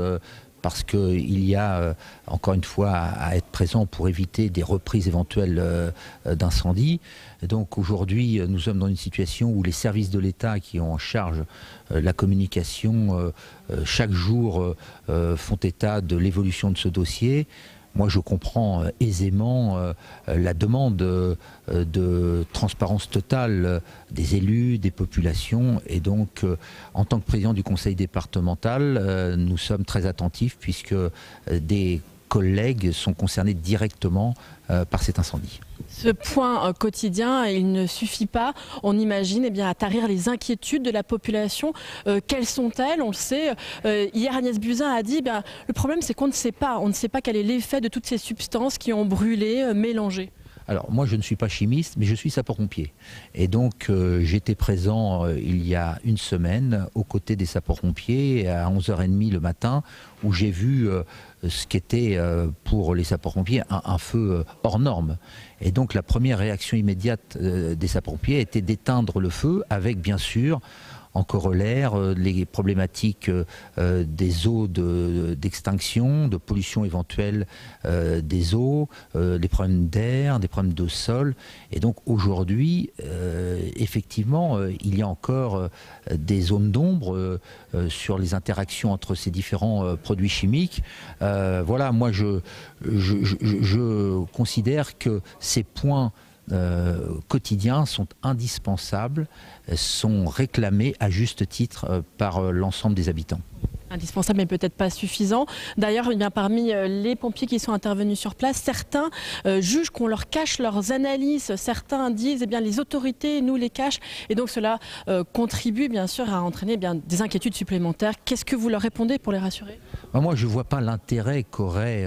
Parce qu'il y a, encore une fois, à être présent pour éviter des reprises éventuelles d'incendie. Donc aujourd'hui, nous sommes dans une situation où les services de l'État qui ont en charge la communication, chaque jour, font état de l'évolution de ce dossier. Moi, je comprends aisément la demande de transparence totale des élus, des populations. Et donc, en tant que président du conseil départemental, nous sommes très attentifs puisque des collègues sont concernés directement par cet incendie. Ce point quotidien, il ne suffit pas, on imagine, à tarir les inquiétudes de la population. Quelles sont-elles ? On le sait. Hier, Agnès Buzyn a dit le problème, c'est qu'on ne sait pas. On ne sait pas quel est l'effet de toutes ces substances qui ont brûlé, mélangé. Alors, moi, je ne suis pas chimiste, mais je suis sapeur-pompier. Et donc, j'étais présent il y a une semaine aux côtés des sapeurs-pompiers à 11h30 le matin, où j'ai vu ce qu'était pour les sapeurs-pompiers un feu hors norme. Et donc, la première réaction immédiate des sapeurs-pompiers était d'éteindre le feu avec, bien sûr, en corollaire les problématiques des eaux d'extinction, de pollution éventuelle des eaux, des problèmes d'air, des problèmes de sol. Et donc aujourd'hui, effectivement, il y a encore des zones d'ombre sur les interactions entre ces différents produits chimiques. Voilà, moi je considère que ces points quotidiens sont indispensables, sont réclamés à juste titre par l'ensemble des habitants. Indispensable mais peut-être pas suffisant. D'ailleurs, parmi les pompiers qui sont intervenus sur place, certains jugent qu'on leur cache leurs analyses. Certains disent les autorités nous les cachent. Et donc cela contribue bien sûr à entraîner des inquiétudes supplémentaires. Qu'est-ce que vous leur répondez pour les rassurer ? Moi, je ne vois pas l'intérêt qu'auraient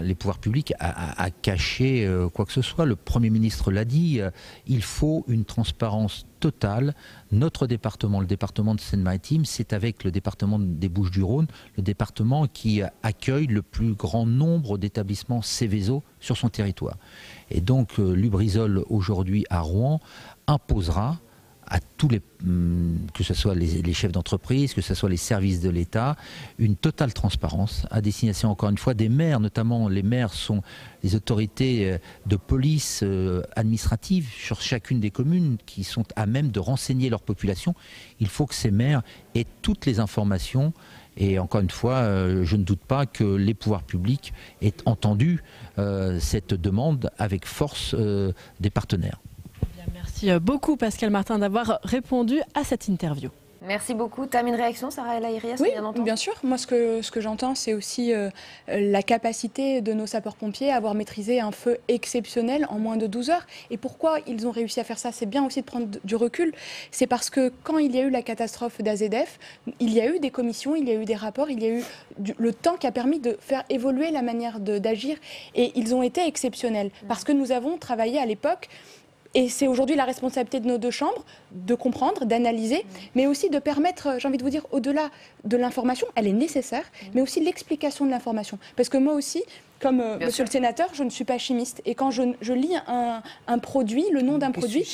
les pouvoirs publics à cacher quoi que ce soit. Le Premier ministre l'a dit, il faut une transparence totale. Notre département, le département de Seine-Maritime, c'est avec le département des Bouches-du-Rhône, le département qui accueille le plus grand nombre d'établissements Céveso sur son territoire. Et donc Lubrizol aujourd'hui à Rouen imposera à tous les, que ce soit les chefs d'entreprise, que ce soit les services de l'État, une totale transparence à destination encore une fois des maires, notamment les maires sont les autorités de police administrative sur chacune des communes qui sont à même de renseigner leur population. Il faut que ces maires aient toutes les informations et encore une fois, je ne doute pas que les pouvoirs publics aient entendu cette demande avec force des partenaires. Merci beaucoup Pascal Martin d'avoir répondu à cette interview. Merci beaucoup. Tu as une réaction, Sarah El Haïry? Oui, bien sûr. Moi, ce que j'entends, c'est aussi la capacité de nos sapeurs-pompiers à avoir maîtrisé un feu exceptionnel en moins de 12 heures. Et pourquoi ils ont réussi à faire ça? C'est bien aussi de prendre du recul. C'est parce que quand il y a eu la catastrophe d'AZF, il y a eu des commissions, il y a eu des rapports, il y a eu le temps qui a permis de faire évoluer la manière d'agir. Et ils ont été exceptionnels. Parce que nous avons travaillé à l'époque. Et c'est aujourd'hui la responsabilité de nos deux chambres de comprendre, d'analyser, mais aussi de permettre, j'ai envie de vous dire, au-delà de l'information, elle est nécessaire, mais aussi l'explication de l'information. Parce que moi aussi, comme monsieur le sénateur, je ne suis pas chimiste. Et quand je lis un produit, le nom d'un produit,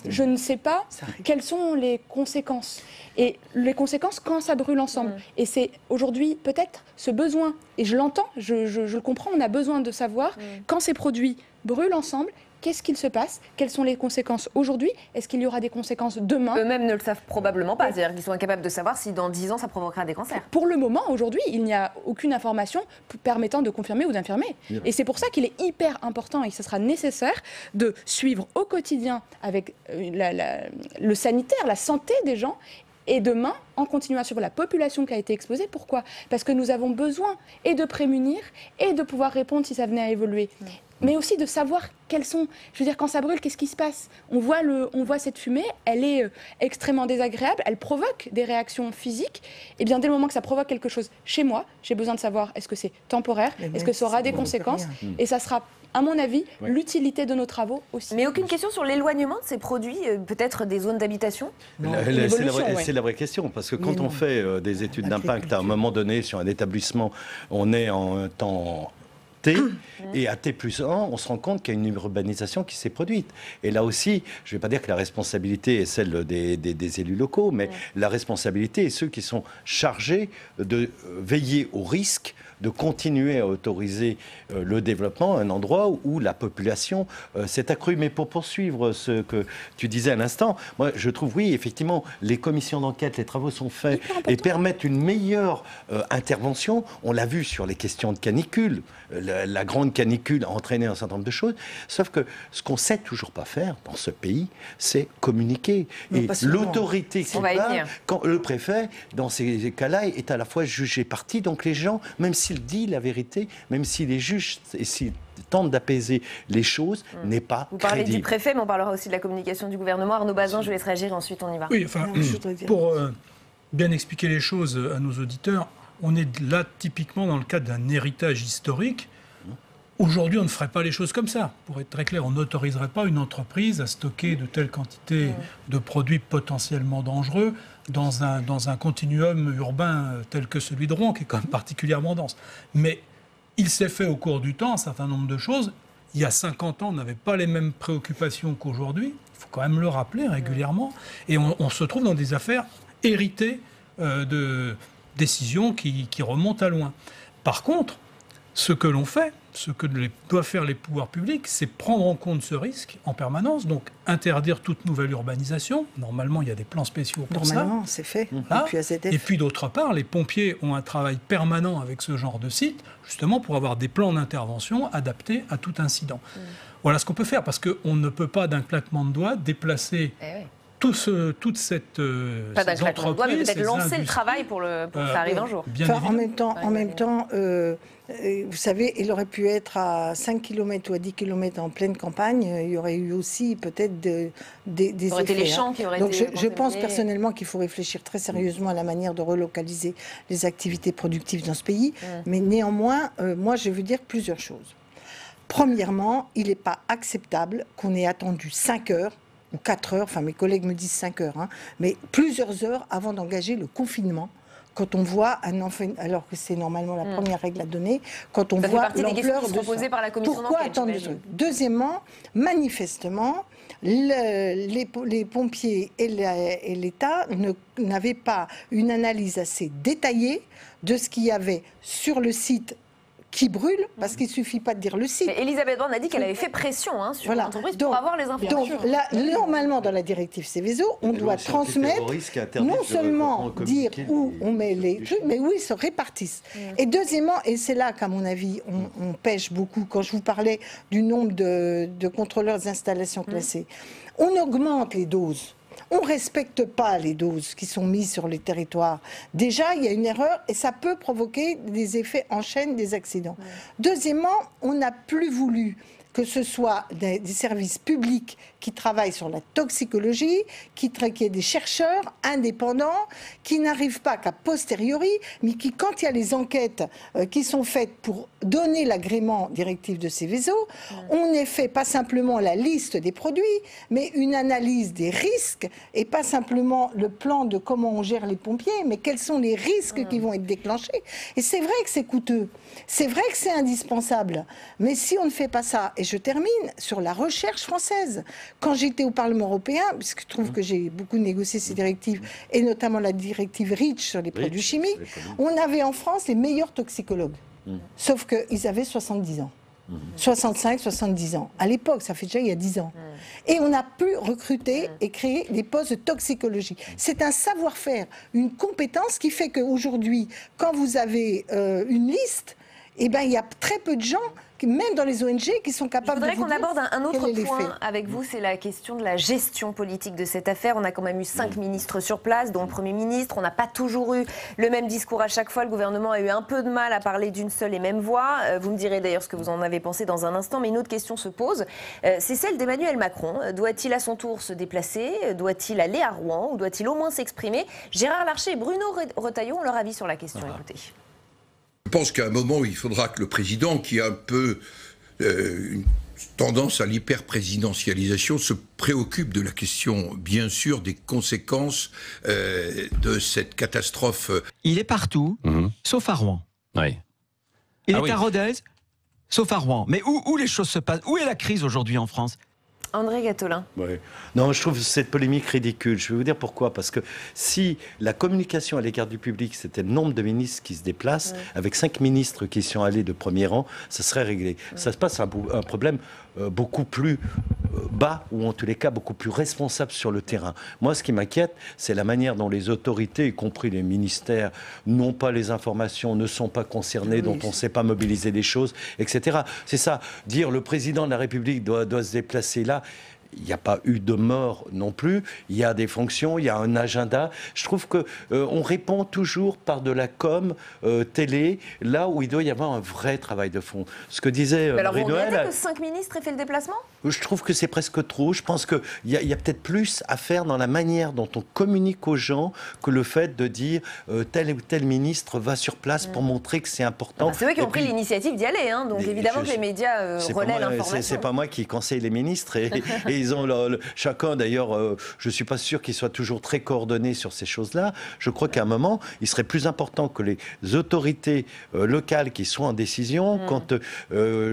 je ne sais pas quelles sont les conséquences. Et les conséquences quand ça brûle ensemble. Et c'est aujourd'hui peut-être ce besoin, et je l'entends, je le comprends, on a besoin de savoir quand ces produits brûlent ensemble, qu'est-ce qu'il se passe? Quelles sont les conséquences aujourd'hui? Est-ce qu'il y aura des conséquences demain? Eux-mêmes ne le savent probablement pas. C'est-à-dire qu'ils sont incapables de savoir si dans 10 ans ça provoquera des cancers. Pour le moment, aujourd'hui, il n'y a aucune information permettant de confirmer ou d'infirmer. Et c'est pour ça qu'il est hyper important et que ce sera nécessaire de suivre au quotidien avec le sanitaire, la santé des gens. Et demain, en continuant à suivre la population qui a été exposée. Pourquoi? Parce que nous avons besoin et de prémunir et de pouvoir répondre si ça venait à évoluer. Mais aussi de savoir quels sont... Je veux dire, quand ça brûle, qu'est-ce qui se passe? On voit cette fumée, elle est extrêmement désagréable, elle provoque des réactions physiques. Et bien, dès le moment que ça provoque quelque chose chez moi, j'ai besoin de savoir est-ce que c'est temporaire, est-ce que ça aura des conséquences? Et ça sera... à mon avis, l'utilité de nos travaux aussi. Mais aucune question sur l'éloignement de ces produits, peut-être des zones d'habitation? C'est la vraie question, parce que quand on fait des études d'impact, à un moment donné, sur un établissement, on est en temps T, et à T+1, on se rend compte qu'il y a une urbanisation qui s'est produite. Et là aussi, je ne vais pas dire que la responsabilité est celle des élus locaux, mais la responsabilité est ceux qui sont chargés de veiller au risque de continuer à autoriser le développement à un endroit où la population s'est accrue. Mais pour poursuivre ce que tu disais à l'instant, moi je trouve, oui, effectivement, les commissions d'enquête, les travaux sont faits et permettent une meilleure intervention. On l'a vu sur les questions de canicule. La grande canicule a entraîné un certain nombre de choses. Sauf que ce qu'on ne sait toujours pas faire dans ce pays, c'est communiquer. Et l'autorité, quand le préfet, dans ces cas-là, est à la fois jugé parti. Donc les gens, même s'il dit la vérité, même s'il est juste et s'il tente d'apaiser les choses, n'est pas Vous parlez crédible. du préfet, mais on parlera aussi de la communication du gouvernement. Arnaud Bazin, je vous laisse réagir et ensuite on y va. Oui, enfin, pour bien expliquer les choses à nos auditeurs, on est là typiquement dans le cadre d'un héritage historique. Aujourd'hui, on ne ferait pas les choses comme ça. Pour être très clair, on n'autoriserait pas une entreprise à stocker de telles quantités de produits potentiellement dangereux dans un continuum urbain tel que celui de Rouen, qui est quand même particulièrement dense. Mais il s'est fait au cours du temps un certain nombre de choses. Il y a 50 ans, on n'avait pas les mêmes préoccupations qu'aujourd'hui. Il faut quand même le rappeler régulièrement. Et on se trouve dans des affaires hérité de décisions qui remontent à loin. Par contre, ce que l'on fait, ce que doivent faire les pouvoirs publics, c'est prendre en compte ce risque en permanence, donc interdire toute nouvelle urbanisation. Normalement, il y a des plans spéciaux pour ça. Normalement, c'est fait. Et puis d'autre part, les pompiers ont un travail permanent avec ce genre de site, justement pour avoir des plans d'intervention adaptés à tout incident. Voilà ce qu'on peut faire, parce qu'on ne peut pas d'un claquement de doigts déplacer toute cette pas d'un claquement de doigts, mais peut-être lancer le travail pour que ça arrive un jour. En même temps, vous savez, il aurait pu être à 5 km ou à 10 km en pleine campagne, il y aurait eu aussi peut-être des effets. Été les champs qui auraient Donc été je pense personnellement qu'il faut réfléchir très sérieusement à la manière de relocaliser les activités productives dans ce pays. Mais néanmoins, moi je veux dire plusieurs choses. Premièrement, il n'est pas acceptable qu'on ait attendu 5 heures ou 4 heures, enfin mes collègues me disent 5 heures, mais plusieurs heures avant d'engager le confinement, quand on voit un enfant, alors que c'est normalement la première règle à donner, quand on voit l'ampleur de posées par la commission pourquoi d'enquête, attendre ce truc. Deuxièmement, manifestement, les pompiers et l'État n'avaient pas une analyse assez détaillée de ce qu'il y avait sur le site qui brûle, parce qu'il ne suffit pas de dire le site. Mais Elisabeth Borne a dit qu'elle avait fait pression sur l'entreprise pour avoir les informations. Donc là, normalement, dans la directive Seveso, on doit transmettre, non seulement dire où on met les trucs, mais où ils se répartissent. Et deuxièmement, et c'est là qu'à mon avis, on pêche beaucoup, quand je vous parlais du nombre de contrôleurs d'installations classées, on augmente les doses. On ne respecte pas les doses qui sont mises sur les territoires. Déjà, il y a une erreur et ça peut provoquer des effets en chaîne, des accidents. Deuxièmement, on n'a plus voulu que ce soit des services publics qui travaillent sur la toxicologie, qui ait des chercheurs indépendants, qui n'arrivent pas qu'à posteriori, mais qui, quand il y a les enquêtes qui sont faites pour donner l'agrément directif de Seveso, on ait fait pas simplement la liste des produits, mais une analyse des risques, et pas simplement le plan de comment on gère les pompiers, mais quels sont les risques qui vont être déclenchés. Et c'est vrai que c'est coûteux, c'est vrai que c'est indispensable, mais si on ne fait pas ça, et je termine sur la recherche française. Quand j'étais au Parlement européen, puisque je trouve que j'ai beaucoup négocié ces directives, et notamment la directive REACH sur les produits chimiques, on avait en France les meilleurs toxicologues. Sauf qu'ils avaient 70 ans. 65, 70 ans. À l'époque, ça fait déjà il y a 10 ans. Et on a pu recruter et créer des postes de toxicologie. C'est un savoir-faire, une compétence qui fait qu'aujourd'hui, quand vous avez une liste, eh ben, il y a très peu de gens, même dans les ONG, qui sont capables de vous dire. Je voudrais qu'on aborde un autre point avec vous, c'est la question de la gestion politique de cette affaire. On a quand même eu 5 ministres sur place, dont le Premier ministre. On n'a pas toujours eu le même discours à chaque fois. Le gouvernement a eu un peu de mal à parler d'une seule et même voix. Vous me direz d'ailleurs ce que vous en avez pensé dans un instant. Mais une autre question se pose, c'est celle d'Emmanuel Macron. Doit-il à son tour se déplacer? Doit-il aller à Rouen? Ou doit-il au moins s'exprimer? Gérard Larcher et Bruno Retailleau ont leur avis sur la question. Écoutez. Je pense qu'à un moment, il faudra que le président, qui a un peu une tendance à l'hyper-présidentialisation, se préoccupe de la question, bien sûr, des conséquences de cette catastrophe. Il est partout, sauf à Rouen. Oui. Il est à Rodez, sauf à Rouen. Mais où les choses se passent? Où est la crise aujourd'hui en France? André Gattolin. Ouais. Non, je trouve cette polémique ridicule. Je vais vous dire pourquoi. Parce que si la communication à l'égard du public, c'était le nombre de ministres qui se déplacent, avec 5 ministres qui sont allés de premier rang, ça serait réglé. Ça se passe un problème beaucoup plus bas, ou en tous les cas beaucoup plus responsable sur le terrain. Moi, ce qui m'inquiète, c'est la manière dont les autorités, y compris les ministères, n'ont pas les informations, ne sont pas concernés, dont on ne sait pas mobiliser des choses, etc. C'est ça. Dire le président de la République doit se déplacer là. Il n'y a pas eu de mort non plus. Il y a des fonctions, il y a un agenda. Je trouve que on répond toujours par de la com télé, là où il doit y avoir un vrai travail de fond. Ce que disait alors, vous regrettez que 5 ministres aient fait le déplacement? Je trouve que c'est presque trop. Je pense qu'il y a peut-être plus à faire dans la manière dont on communique aux gens que le fait de dire tel ou tel ministre va sur place pour montrer que c'est important. C'est eux qui ont pris l'initiative d'y aller, hein, donc évidemment que les médias relaient l'information. C'est pas moi qui conseille les ministres et ils ont chacun, d'ailleurs, je ne suis pas sûr qu'ils soient toujours très coordonnés sur ces choses-là. Je crois qu'à un moment, il serait plus important que les autorités locales qui sont en décision, quand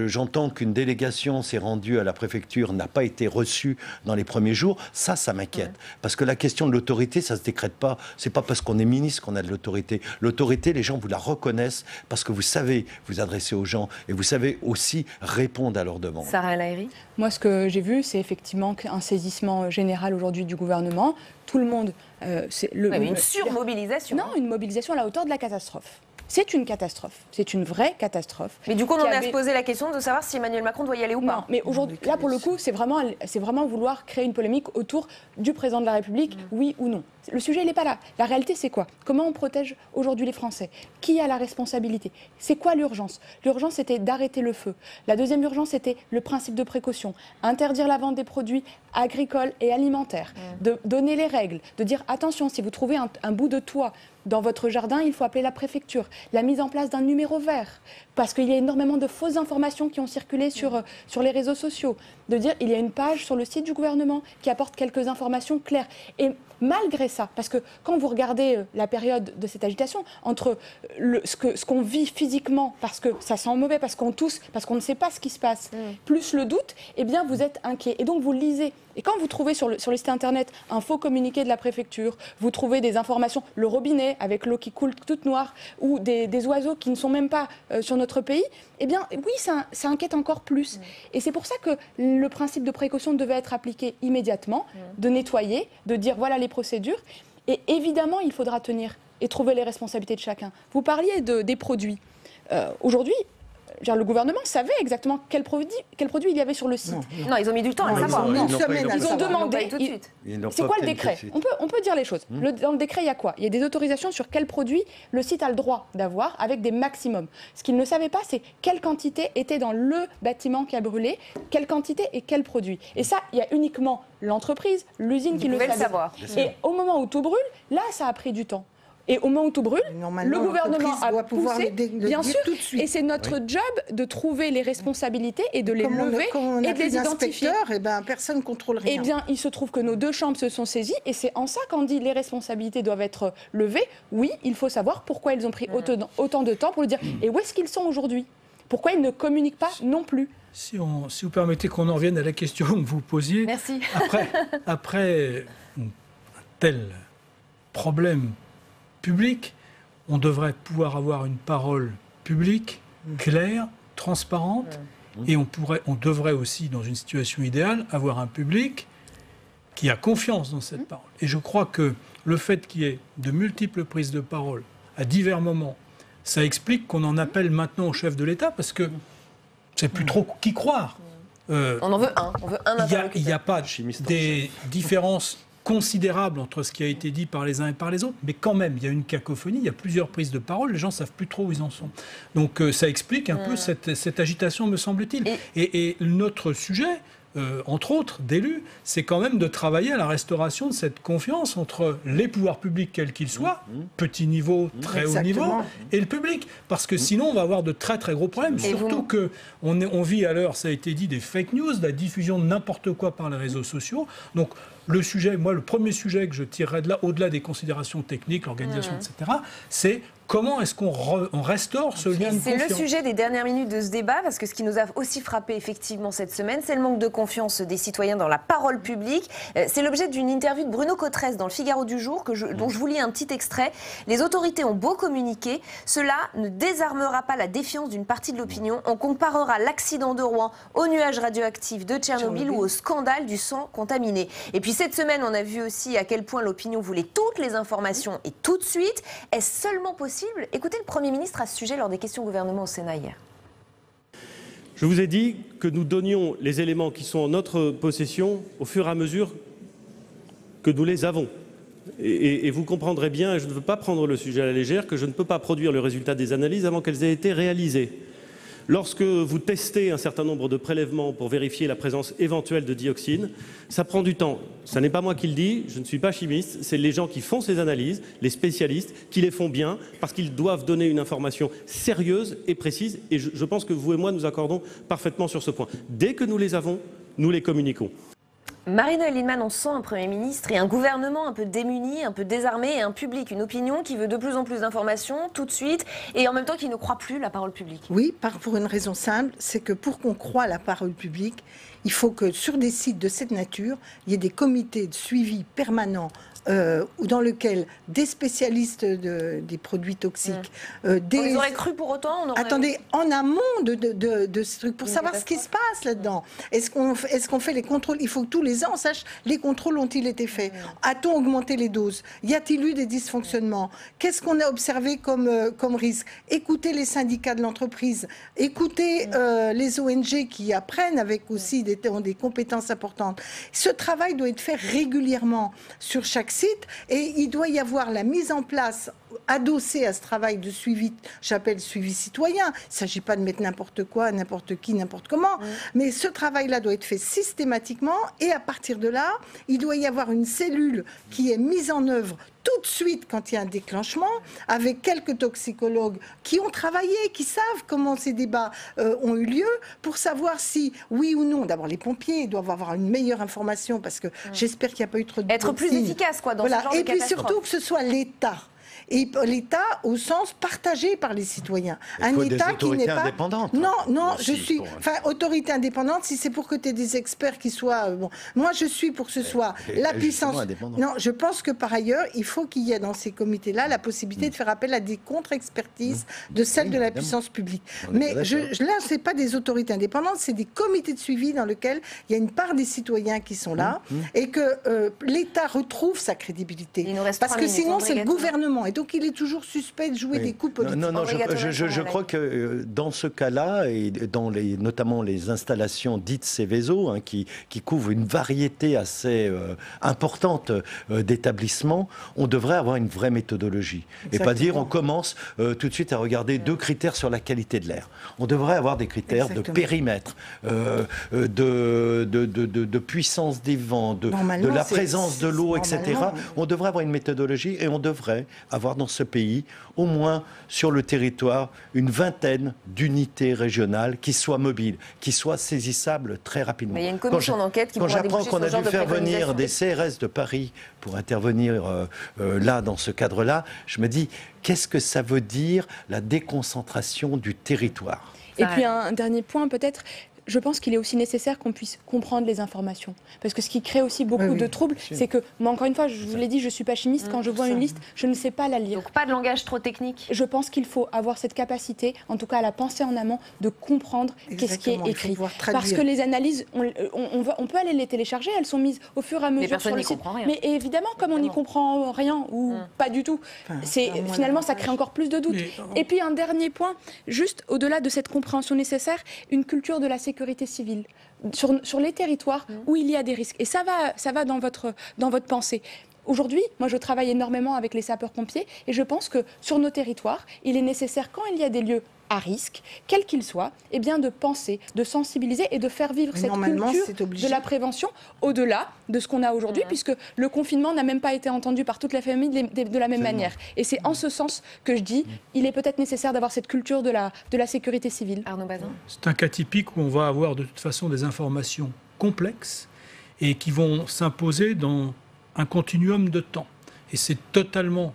j'entends qu'une délégation s'est rendue à la préfecture, n'a pas été reçue dans les premiers jours, ça m'inquiète. Parce que la question de l'autorité, ça ne se décrète pas. C'est pas parce qu'on est ministre qu'on a de l'autorité. L'autorité, les gens vous la reconnaissent parce que vous savez vous adresser aux gens et vous savez aussi répondre à leurs demandes. Sarah El Haïry. Moi, ce que j'ai vu, c'est effectivement un saisissement général aujourd'hui du gouvernement. Tout le monde... une surmobilisation. Non, une mobilisation à la hauteur de la catastrophe. C'est une catastrophe. C'est une vraie catastrophe. Mais du coup, on en est à se poser la question de savoir si Emmanuel Macron doit y aller ou pas. Non, mais aujourd'hui, là, pour le coup, c'est vraiment vouloir créer une polémique autour du président de la République, oui ou non. Le sujet, il n'est pas là. La réalité, c'est quoi? Comment on protège aujourd'hui les Français? Qui a la responsabilité? C'est quoi l'urgence? L'urgence, c'était d'arrêter le feu. La deuxième urgence, c'était le principe de précaution. Interdire la vente des produits agricoles et alimentaires. De donner les règles. De dire, attention, si vous trouvez un bout de toit dans votre jardin, il faut appeler la préfecture. La mise en place d'un numéro vert. Parce qu'il y a énormément de fausses informations qui ont circulé sur les réseaux sociaux. De dire, il y a une page sur le site du gouvernement qui apporte quelques informations claires. Et malgré ça, parce que quand vous regardez la période de cette agitation, entre ce qu'on vit physiquement, parce que ça sent mauvais, parce qu'on tousse, parce qu'on ne sait pas ce qui se passe, plus le doute, eh bien vous êtes inquiet. Et donc vous lisez. Et quand vous trouvez sur le site internet un faux communiqué de la préfecture, vous trouvez des informations, le robinet avec l'eau qui coule toute noire, ou des oiseaux qui ne sont même pas sur notre pays, eh bien oui, ça inquiète encore plus. Et c'est pour ça que le principe de précaution devait être appliqué immédiatement, de nettoyer, de dire voilà les procédures. Et évidemment, il faudra tenir et trouver les responsabilités de chacun. Vous parliez des produits. Aujourd'hui, le gouvernement savait exactement quel produit il y avait sur le site. Non, ils ont mis du temps à savoir. Ils ont demandé. Tout de suite. C'est quoi le décret? On peut dire les choses. Dans le décret, il y a quoi? Il y a des autorisations sur quel produit le site a le droit d'avoir avec des maximums. Ce qu'ils ne savaient pas, c'est quelle quantité était dans le bâtiment qui a brûlé, quelle quantité et quel produit. Et ça, il y a uniquement l'entreprise, l'usine qui le savait. Et au moment où tout brûle, là, ça a pris du temps. Et au moment où tout brûle, le gouvernement a poussé, bien sûr, et c'est notre job de trouver les responsabilités et de les lever et de les identifier. Et ben, personne ne contrôle rien. Eh bien, il se trouve que nos deux chambres se sont saisies, et c'est en ça qu'on dit les responsabilités doivent être levées. Oui, il faut savoir pourquoi ils ont pris autant de temps pour le dire. Et où est-ce qu'ils sont aujourd'hui? Pourquoi ils ne communiquent pas non plus? Si vous permettez qu'on en revienne à la question que vous posiez. Merci. Après un tel problème public, on devrait pouvoir avoir une parole publique, claire, transparente, et on devrait aussi, dans une situation idéale, avoir un public qui a confiance dans cette parole. Et je crois que le fait qu'il y ait de multiples prises de parole à divers moments, ça explique qu'on en appelle maintenant au chef de l'État, parce que c'est plus trop qui croire. On en veut un. On veut un interlocuteur. Il n'y a pas des différences considérable entre ce qui a été dit par les uns et par les autres, mais quand même, il y a une cacophonie, il y a plusieurs prises de parole, les gens ne savent plus trop où ils en sont. Donc ça explique un peu cette agitation, me semble-t-il. Et notre sujet, entre autres, d'élus, c'est quand même de travailler à la restauration de cette confiance entre les pouvoirs publics, quels qu'ils soient, petit niveau, très haut niveau, et le public. Parce que sinon, on va avoir de très très gros problèmes. Surtout qu'on vit à l'heure, ça a été dit, des fake news, de la diffusion de n'importe quoi par les réseaux sociaux. Donc, le premier sujet que je tirerais de là, au-delà des considérations techniques, l'organisation, etc., c'est comment est-ce qu'on restaure ce lien de confiance. C'est le sujet des dernières minutes de ce débat, parce que ce qui nous a aussi frappé effectivement cette semaine, c'est le manque de confiance des citoyens dans la parole publique. C'est l'objet d'une interview de Bruno Cotresse dans le Figaro du jour, dont je vous lis un petit extrait. Les autorités ont beau communiquer, cela ne désarmera pas la défiance d'une partie de l'opinion. On comparera l'accident de Rouen au nuage radioactif de Tchernobyl ou au scandale du sang contaminé. Et puis cette semaine, on a vu aussi à quel point l'opinion voulait toutes les informations et tout de suite. Est-ce seulement possible? Écoutez le Premier ministre à ce sujet lors des questions au gouvernement au Sénat hier. Je vous ai dit que nous donnions les éléments qui sont en notre possession au fur et à mesure que nous les avons. Et vous comprendrez bien, et je ne veux pas prendre le sujet à la légère, que je ne peux pas produire le résultat des analyses avant qu'elles aient été réalisées. Lorsque vous testez un certain nombre de prélèvements pour vérifier la présence éventuelle de dioxine, ça prend du temps. Ce n'est pas moi qui le dis, je ne suis pas chimiste, c'est les gens qui font ces analyses, les spécialistes, qui les font bien, parce qu'ils doivent donner une information sérieuse et précise. Et je pense que vous et moi nous accordons parfaitement sur ce point. Dès que nous les avons, nous les communiquons. Marie-Noëlle Lienemann, on sent un Premier ministre et un gouvernement un peu démuni, un peu désarmé, et un public, une opinion qui veut de plus en plus d'informations tout de suite et en même temps qui ne croit plus la parole publique. Oui, pour une raison simple, c'est que pour qu'on croie la parole publique, il faut que sur des sites de cette nature, il y ait des comités de suivi permanents dans lequel des spécialistes des produits toxiques... Ils auraient cru pour autant Attendez, en amont de ce truc, pour savoir ce qui se passe là-dedans. Est-ce qu'on fait les contrôles? Il faut que tous les ans, on sache les contrôles ont-ils été faits. A-t-on augmenté les doses? Y a-t-il eu des dysfonctionnements? Qu'est-ce qu'on a observé comme risque? Écoutez les syndicats de l'entreprise, écoutez les ONG qui apprennent avec aussi ont des compétences importantes. Ce travail doit être fait régulièrement sur chaque site et il doit y avoir la mise en place adossée à ce travail de suivi, j'appelle suivi citoyen. Il ne s'agit pas de mettre n'importe quoi, n'importe qui, n'importe comment, mais ce travail-là doit être fait systématiquement et à partir de là, il doit y avoir une cellule qui est mise en œuvre tout de suite quand il y a un déclenchement, avec quelques toxicologues qui ont travaillé, qui savent comment ces débats ont eu lieu, pour savoir si, oui ou non, d'abord les pompiers doivent avoir une meilleure information, parce que j'espère qu'il n'y a pas eu trop de... Être plus efficace, quoi, dans ce genre de Et puis catastrophe. surtout que ce soit l'État. Et l'État au sens partagé par les citoyens. Il faut des autorités indépendantes. Non, je suis... Enfin, autorité indépendante, si c'est pour que tu aies des experts qui soient... bon, moi, je suis pour que ce soit la puissance... Non, je pense que par ailleurs, il faut qu'il y ait dans ces comités-là la possibilité de faire appel à des contre-expertises de celle de la puissance publique. Mais là, ce n'est pas des autorités indépendantes, c'est des comités de suivi dans lesquels il y a une part des citoyens qui sont là et que l'État retrouve sa crédibilité. Parce que sinon, c'est le gouvernement. Et donc, il est toujours suspect de jouer des coups politiques. Non, je crois que dans ce cas-là, et dans notamment les installations dites Seveso, qui couvrent une variété assez importante d'établissements, on devrait avoir une vraie méthodologie. Et pas dire on commence tout de suite à regarder 2 critères sur la qualité de l'air. On devrait avoir des critères de périmètre, de puissance des vents, de la présence de l'eau, etc. On devrait avoir une méthodologie et on devrait avoir dans ce pays, au moins sur le territoire, une vingtaine d'unités régionales qui soient mobiles, qui soient saisissables très rapidement. Mais il y a une commission d'enquête qui pourra déboucher sur ce genre de Quand j'apprends qu'on a dû faire venir préconisation. des CRS de Paris pour intervenir là, dans ce cadre-là, je me dis, qu'est-ce que ça veut dire la déconcentration du territoire? Et puis un dernier point peut-être, je pense qu'il est aussi nécessaire qu'on puisse comprendre les informations. Parce que ce qui crée aussi beaucoup de troubles, c'est que, moi encore une fois, je vous l'ai dit, je ne suis pas chimiste, quand je vois une liste, je ne sais pas la lire. Donc pas de langage trop technique. Je pense qu'il faut avoir cette capacité, en tout cas à la penser en amont, de comprendre qu'est-ce qui est écrit. Parce que les analyses, on peut aller les télécharger, elles sont mises au fur et à mesure sur le site. Mais évidemment, comme on n'y comprend rien, ou pas du tout, finalement ça crée encore plus de doutes. Et puis un dernier point, juste au-delà de cette compréhension nécessaire, une culture de la sécurité civile sur les territoires où il y a des risques. Et ça va dans votre pensée. Aujourd'hui, moi je travaille énormément avec les sapeurs-pompiers et je pense que sur nos territoires, il est nécessaire, quand il y a des lieux à risque, quel qu'il soit, eh bien de penser, de sensibiliser et de faire vivre cette culture de la prévention au-delà de ce qu'on a aujourd'hui, puisque le confinement n'a même pas été entendu par toute la famille de la même manière. Et c'est en ce sens que je dis, il est peut-être nécessaire d'avoir cette culture de la sécurité civile. Arnaud Bazin. C'est un cas typique où on va avoir de toute façon des informations complexes et qui vont s'imposer dans un continuum de temps. Et c'est totalement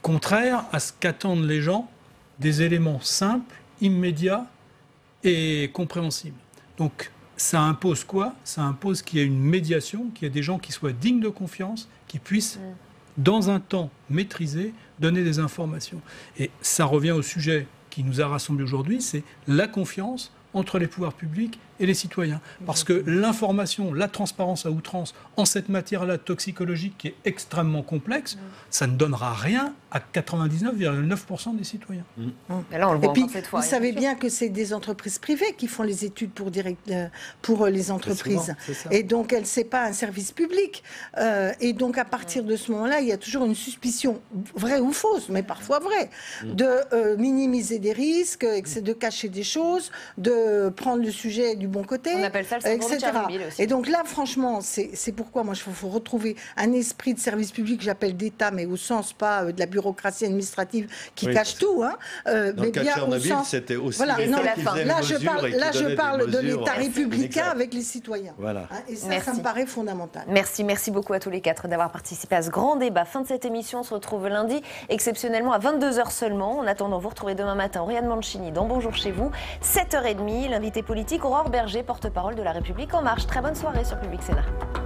contraire à ce qu'attendent les gens, des éléments simples, immédiats et compréhensibles. Donc ça impose quoi? Ça impose qu'il y ait une médiation, qu'il y ait des gens qui soient dignes de confiance, qui puissent, dans un temps maîtrisé, donner des informations. Et ça revient au sujet qui nous a rassemblés aujourd'hui, c'est la confiance entre les pouvoirs publics et les citoyens. Parce que l'information, la transparence à outrance en cette matière-là toxicologique qui est extrêmement complexe, ça ne donnera rien à 99,9% des citoyens. Là, on le voit et puis, cette fois, vous savez bien que c'est des entreprises privées qui font les études pour les entreprises. Et donc, ce n'est pas un service public. Et donc, à partir de ce moment-là, il y a toujours une suspicion, vraie ou fausse, mais parfois vraie, de minimiser des risques, de cacher des choses, de prendre le sujet du bon côté, on appelle ça le syndrome de Tchernobyl aussi. Et donc là, franchement, c'est pourquoi moi, il faut retrouver un esprit de service public, j'appelle d'État, mais au sens pas de la bureaucratie, bureaucratie administrative qui Oui. cache tout. Hein. Dans le cas de Tchernobyl, c'était aussi l'État qui faisait les mesures et qui là, je donnait parle des de mesures l'État républicain inexactes. avec les citoyens. Voilà. Hein, et ça me paraît fondamental. Merci beaucoup à tous les 4 d'avoir participé à ce grand débat. Fin de cette émission, on se retrouve lundi, exceptionnellement à 22h seulement. En attendant, vous retrouvez demain matin Oriane Mancini dans Bonjour chez vous, 7h30, l'invité politique Aurore Berger, porte-parole de La République En Marche. Très bonne soirée sur Public Sénat.